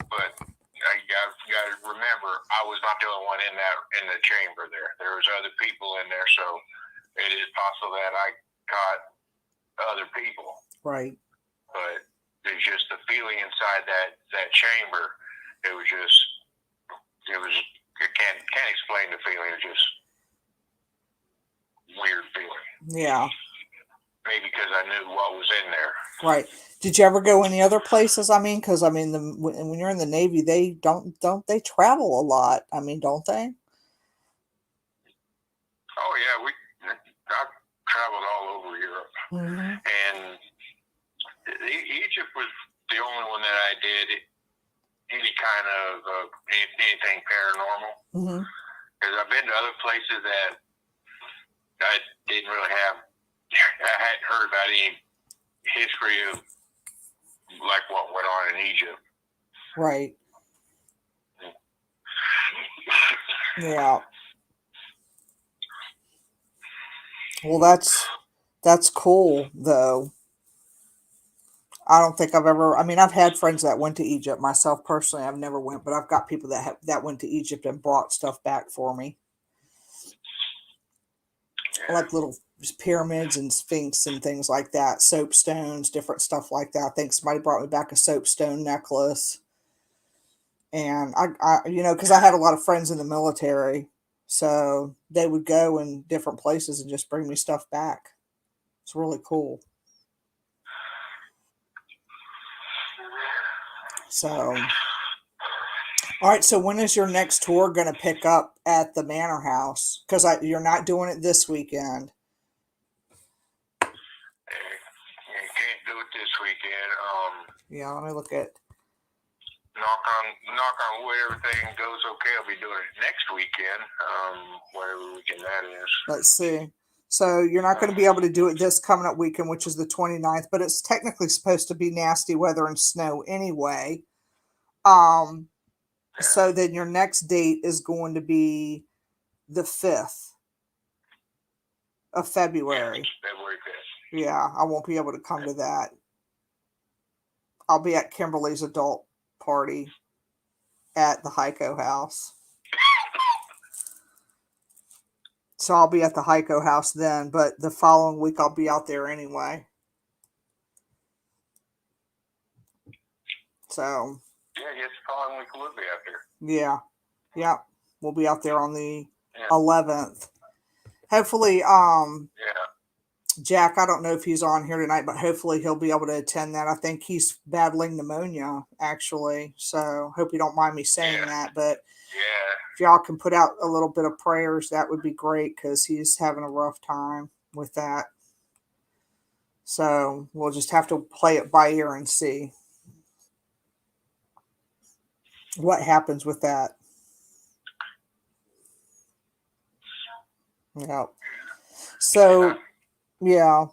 but I got to remember, I was not the only one in the chamber there. There was other people in there, so it is possible that I caught other people. Right. But it's just the feeling inside that chamber. It was I can't explain the feeling. It was just weird feeling. Yeah. Maybe because I knew what was in there. Right. Did you ever go any other places? Because when you're in the Navy, they don't they travel a lot? Don't they? Oh yeah, I've traveled all over Europe, and Egypt was the only one that I did any kind of anything paranormal. Because I've been to other places that I didn't really have. I hadn't heard about any history of like what went on in Egypt. Right. Yeah. Well, that's cool, though. I don't think I've ever. I've had friends that went to Egypt. Myself personally, I've never went, but I've got people that went to Egypt and brought stuff back for me, like little pyramids and sphinx and things like that, soapstones, different stuff like that. I think somebody brought me back a soapstone necklace, and I because I had a lot of friends in the military, so they would go in different places and just bring me stuff back. It's really cool. So, all right. So when is your next tour going to pick up at the Manor House? Because you're not doing it this weekend. You can't do it this weekend. Yeah, let me look at. Knock on wood, everything goes okay. I'll be doing it next weekend. Whatever weekend that is. Let's see. So you're not going to be able to do it this coming up weekend, which is the 29th, but it's technically supposed to be nasty weather and snow anyway. So then your next date is going to be the 5th of February. February 5th. Yeah, I won't be able to come to that. I'll be at Kimberly's adult party at the Heiko house. So I'll be at the Heiko house then, but the following week I'll be out there anyway. So. Yeah, I guess the following week we'll be out there. Yeah. We'll be out there on the 11th. hopefully, Yeah. Jack, I don't know if he's on here tonight, but hopefully he'll be able to attend that. I think he's battling pneumonia, actually. So hope you don't mind me saying that. But Yeah. if y'all can put out a little bit of prayers, that would be great because he's having a rough time with that. So we'll just have to play it by ear and see what happens with that. Yeah. So, yeah.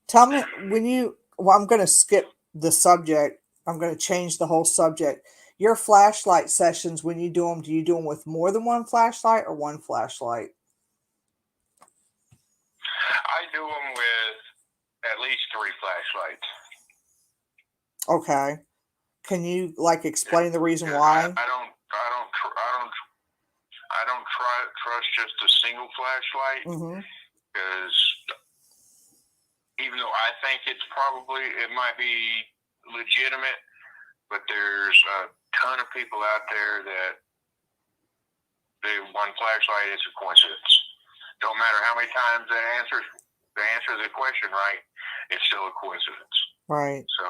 Tell me I'm going to skip the subject. I'm going to change the whole subject. Your flashlight sessions, when you do you do them with more than one flashlight or one flashlight? I do them with at least 3 flashlights. Okay. Can you explain the reason why? I don't trust just a single flashlight because even though I think it might be legitimate, but there's a ton of people out there that one flashlight is a coincidence. Don't matter how many times they answer the question right, it's still a coincidence. Right. So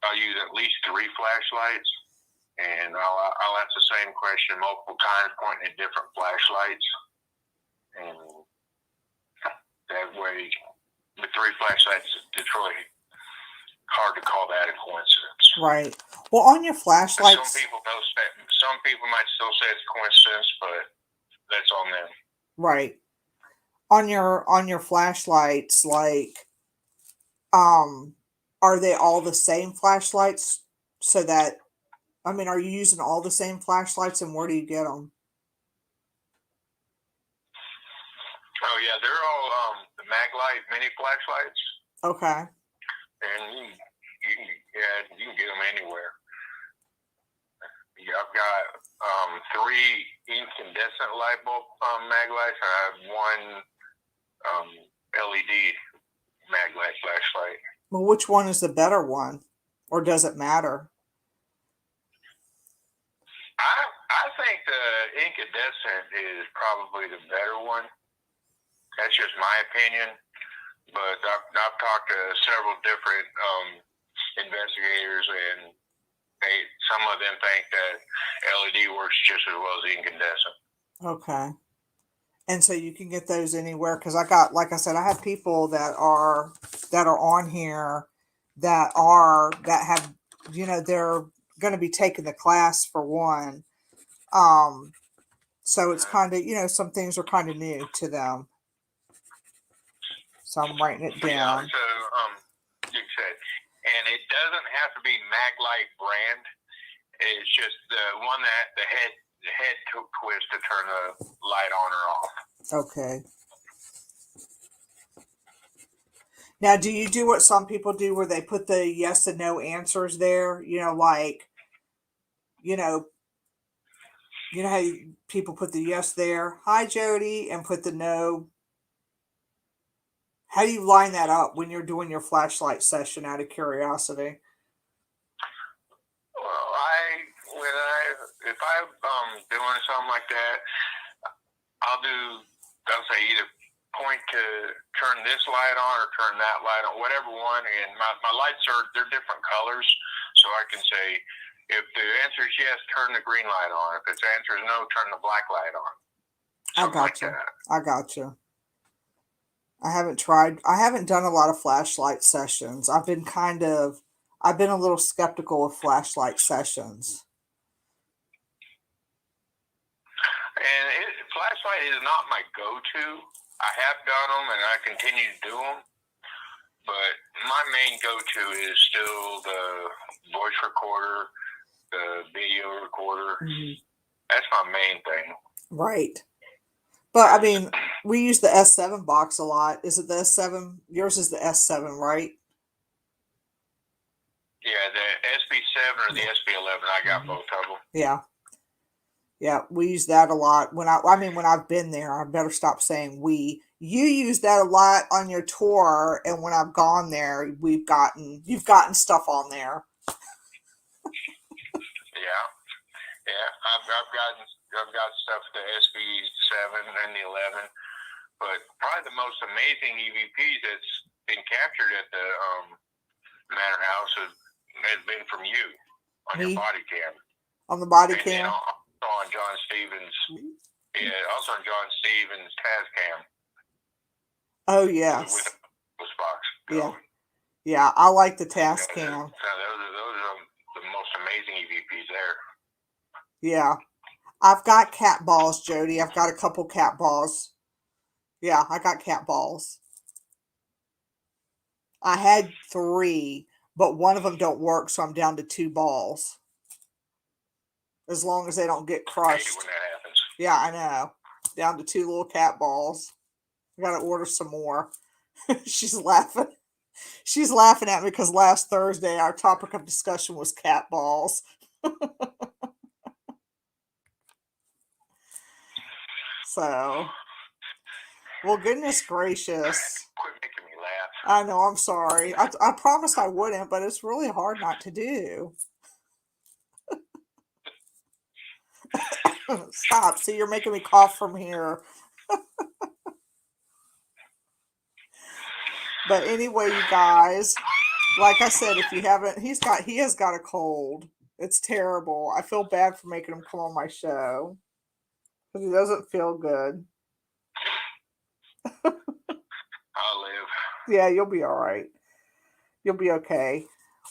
I'll use at least 3 flashlights, and I'll ask the same question multiple times, pointing at different flashlights, and that way, with 3 flashlights, it's really hard to call that a coincidence. Right. Well, on your flashlights, some people might still say it's a coincidence, but that's on them. Right. On your flashlights, are they all the same flashlights? So that, are you using all the same flashlights, and where do you get them? Oh yeah, they're all the Maglite mini flashlights. Okay. And you can get them anywhere. I've got 3 incandescent light bulb Maglites. I have 1 LED Maglite flashlight. Well, which one is the better one, or does it matter? I think the incandescent is probably the better one. That's just my opinion. But I've talked to several different investigators, and some of them think that LED works just as well as incandescent. Okay. And so you can get those anywhere, because like I said, I have people that are on here that have, they're going to be taking the class for one. So it's kind of, some things are kind of new to them. So I'm writing it down. Yeah, so you said, and it doesn't have to be Maglite brand. It's just the one that the head twist to turn the light on or off. Okay. Now, do you do what some people do, where they put the yes and no answers there? You know how people put the yes there, hi Jody, and put the no. How do you line that up when you're doing your flashlight session, out of curiosity? Well, if I'm doing something like that, I'll say either point to turn this light on or turn that light on, whatever one. And my lights they're different colors, so I can say, if the answer is yes, turn the green light on. If the answer is no, turn the black light on. Something I got you. I haven't done a lot of flashlight sessions. I've been a little skeptical of flashlight sessions. And flashlight is not my go-to. I have done them, and I continue to do them. But my main go-to is still the voice recorder, the video recorder. Mm-hmm. That's my main thing. Right. But, we use the S7 box a lot. Is it the S7? Yours is the S7, right? Yeah, the SB7 or the SB11. I got both of them. Yeah. Yeah, we use that a lot. When I've been there, I better stop saying we. You use that a lot on your tour, and when I've gone there, you've gotten stuff on there. Yeah. I've got stuff, the SB7 and the 11, but probably the most amazing EVPs that's been captured at the Manor House has been from you on your body cam. On the body and cam? And also on John Stevens. Yeah, also on John Stevens' Taz cam. Oh, yes. With a box yeah. going. Yeah, I like the task cam. Those are the most amazing EVPs there. Yeah. I've got cat balls, Jody. I've got a couple cat balls. Yeah, I got cat balls. I had 3, but one of them don't work, so I'm down to 2 balls. As long as they don't get crushed. When that happens. Yeah, I know. Down to 2 little cat balls. I gotta order some more. She's laughing. She's laughing at me because last Thursday our topic of discussion was cat balls. So, well, goodness gracious. Quit making me laugh. I know, I'm sorry. I promised I wouldn't, but it's really hard not to do. Stop. See, you're making me cough from here. But anyway, you guys, like I said, if you haven't, he has got a cold. It's terrible. I feel bad for making him come on my show because he doesn't feel good. I'll live. Yeah, you'll be all right. You'll be okay.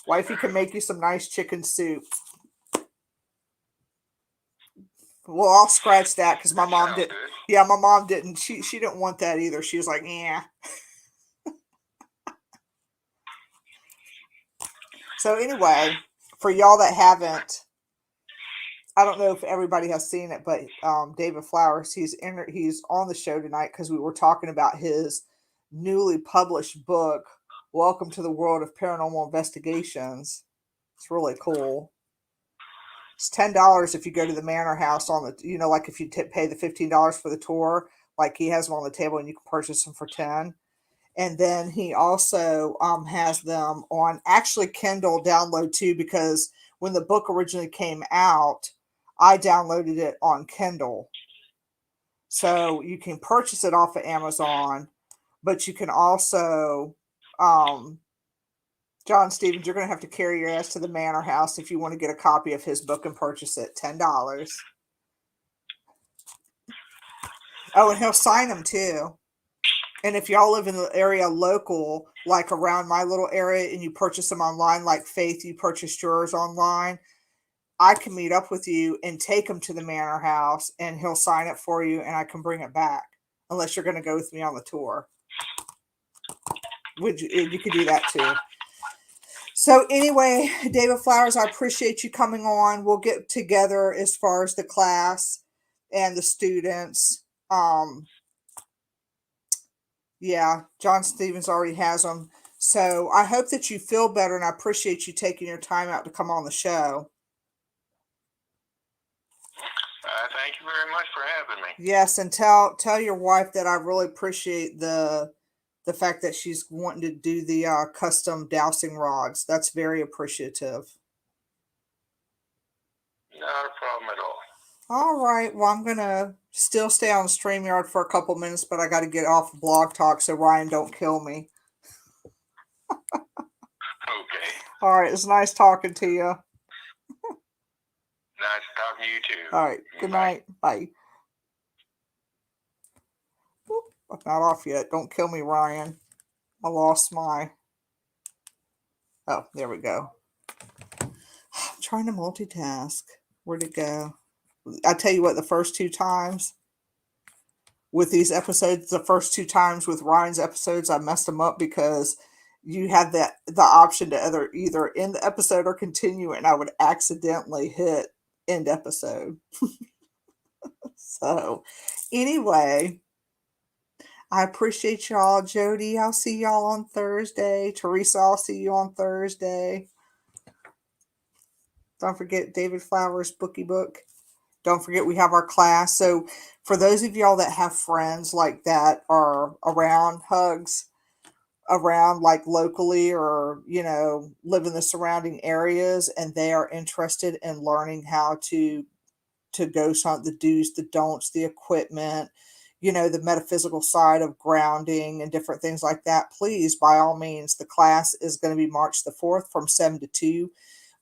Wifey can make you some nice chicken soup. Well, I'll scratch that because my mom didn't. Yeah, my mom didn't. She didn't want that either. She was like, yeah. So anyway, for y'all that haven't, I don't know if everybody has seen it, but David Flowers, he's on the show tonight because we were talking about his newly published book, Welcome to the World of Paranormal Investigations. It's really cool. It's $10 if you go to the Manor House on the, like if you pay the $15 for the tour, like he has them on the table and you can purchase them for $10. And then he also has them on actually Kindle download too, because when the book originally came out, I downloaded it on Kindle. So you can purchase it off of Amazon, but you can also, John Stevens, you're going to have to carry your ass to the Manor House if you want to get a copy of his book and purchase it. $10. Oh, and he'll sign them too. And if y'all live in the area local, like around my little area, and you purchase them online, like Faith, you purchased yours online, I can meet up with you and take them to the Manor House, and he'll sign it for you, and I can bring it back, unless you're going to go with me on the tour. You could do that too. So anyway, David Flowers, I appreciate you coming on. We'll get together as far as the class and the students. Yeah, John Stevens already has them. So I hope that you feel better, and I appreciate you taking your time out to come on the show. Thank you very much for having me. Yes, and tell your wife that I really appreciate the fact that she's wanting to do the custom dowsing rods. That's very appreciative. Not a problem at all. All right. Well, I'm going to still stay on StreamYard for a couple minutes, but I got to get off Blog Talk so Ryan don't kill me. Okay. All right. It's nice talking to you. Nice talking to you too. All right. Good night. Bye. I'm not off yet. Don't kill me, Ryan. I lost my... Oh, there we go. I'm trying to multitask. Where'd it go? I tell you what, the first 2 times with these episodes, the first 2 times with Ryan's episodes, I messed them up because you had the option to either end the episode or continue, and I would accidentally hit end episode. So, anyway, I appreciate y'all. Jody, I'll see y'all on Thursday. Teresa, I'll see you on Thursday. Don't forget David Flowers' bookie book. Don't forget we have our class. So for those of y'all that have friends like that are around, hugs around like locally or, live in the surrounding areas, and they are interested in learning how to go some the do's, the don'ts, the equipment, the metaphysical side of grounding and different things like that, please, by all means, the class is going to be March the 4th from 7 to 2.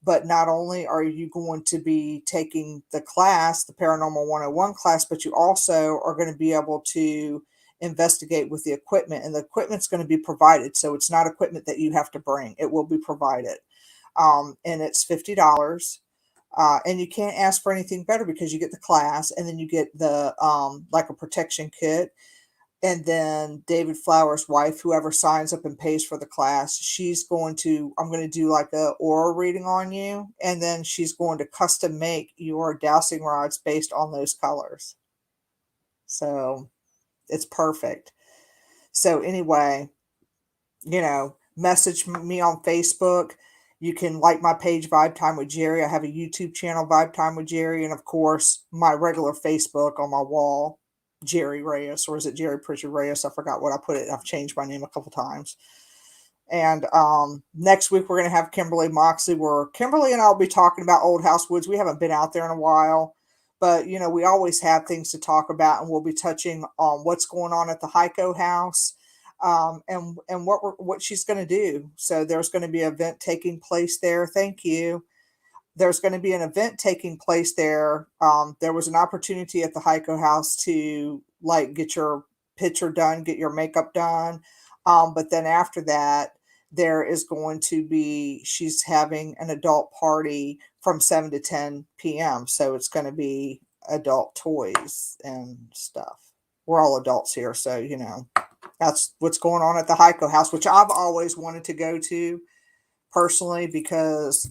But not only are you going to be taking the class, the Paranormal 101 class, but you also are going to be able to investigate with the equipment. And the equipment's going to be provided. So it's not equipment that you have to bring. It will be provided. And it's $50. And you can't ask for anything better because you get the class and then you get the like a protection kit. And then David Flower's wife, whoever signs up and pays for the class, I'm going to do like a aura reading on you. And then she's going to custom make your dowsing rods based on those colors. So it's perfect. So anyway, message me on Facebook. You can like my page, Vibe Time with Jerry. I have a YouTube channel, Vibe Time with Jerry. And of course, my regular Facebook on my wall, Jerry Reyes, or is it Jerry Pritchard Reyes? I forgot what I put it. I've changed my name a couple times. And next week, we're going to have Kimberly Moxley, where Kimberly and I will be talking about Old House Woods. We haven't been out there in a while, but, we always have things to talk about, and we'll be touching on what's going on at the Heiko house. And what she's going to do. So there's going to be an event taking place there. Thank you. There's going to be an event taking place there. There was an opportunity at the Heiko house to get your picture done, get your makeup done. But then after that, there is going to be, she's having an adult party from 7 to 10 p.m. So it's going to be adult toys and stuff. We're all adults here. So, that's what's going on at the Heiko house, which I've always wanted to go to personally because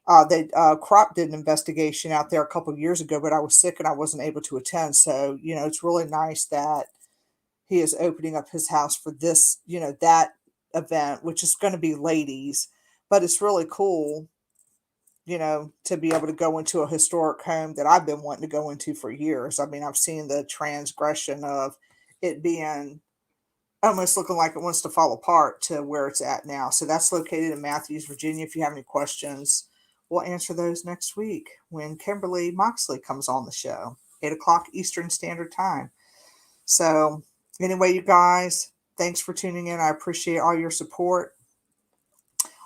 Crop did an investigation out there a couple of years ago, but I was sick and I wasn't able to attend. So, it's really nice that he is opening up his house for this, that event, which is going to be ladies, but it's really cool, to be able to go into a historic home that I've been wanting to go into for years. I mean, I've seen the transgression of it being almost looking like it wants to fall apart to where it's at now. So that's located in Matthews, Virginia. If you have any questions, we'll answer those next week when Kimberly Moxley comes on the show, 8 o'clock Eastern Standard Time. So anyway, you guys, thanks for tuning in. I appreciate all your support.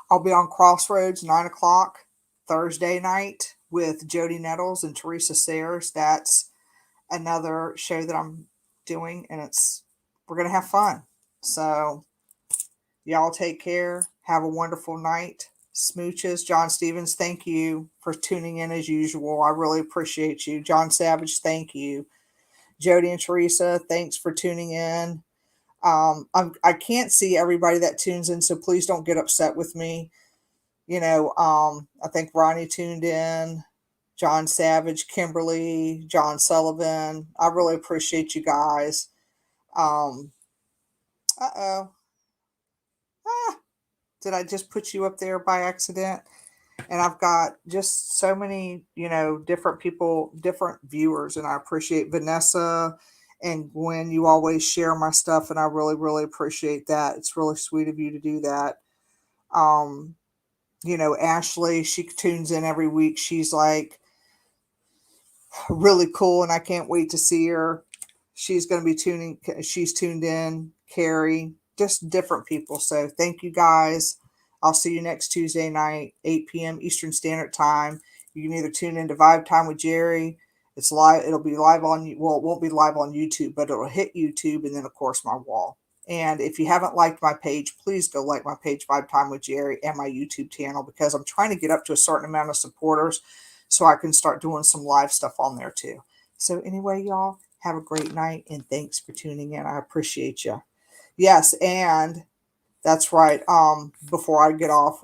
I'll be on Crossroads, 9 o'clock Thursday night with Jody Nettles and Teresa Sayers. That's another show that I'm doing, and we're going to have fun. So y'all take care. Have a wonderful night. Smooches. John Stevens, thank you for tuning in as usual. I really appreciate you. John Savage, thank you. Jody and Teresa, thanks for tuning in. I can't see everybody that tunes in, so please don't get upset with me. I think Ronnie tuned in, John Savage, Kimberly, John Sullivan. I really appreciate you guys. Did I just put you up there by accident? And I've got just so many, different people, different viewers, and I appreciate Vanessa and Gwen. You always share my stuff, and I really, really appreciate that. It's really sweet of you to do that. Ashley, she tunes in every week. She's really cool, and I can't wait to see her. She's going to be she's tuned in. Carrie, just different people. So thank you guys. I'll see you next Tuesday night, 8 p.m. Eastern Standard Time. You can either tune into Vibe Time with Jerry. It's live. It'll be live on, it won't be live on YouTube, but it'll hit YouTube and then, of course, my wall. And if you haven't liked my page, please go like my page, Vibe Time with Jerry, and my YouTube channel, because I'm trying to get up to a certain amount of supporters so I can start doing some live stuff on there too. So anyway, y'all, have a great night, and thanks for tuning in. I appreciate you. Yes, and that's right. Before I get off,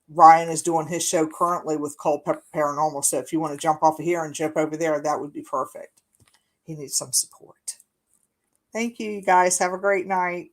Ryan is doing his show currently with Cold Pepper Paranormal. So if you want to jump off of here and jump over there, that would be perfect. He needs some support. Thank you, you guys. Have a great night.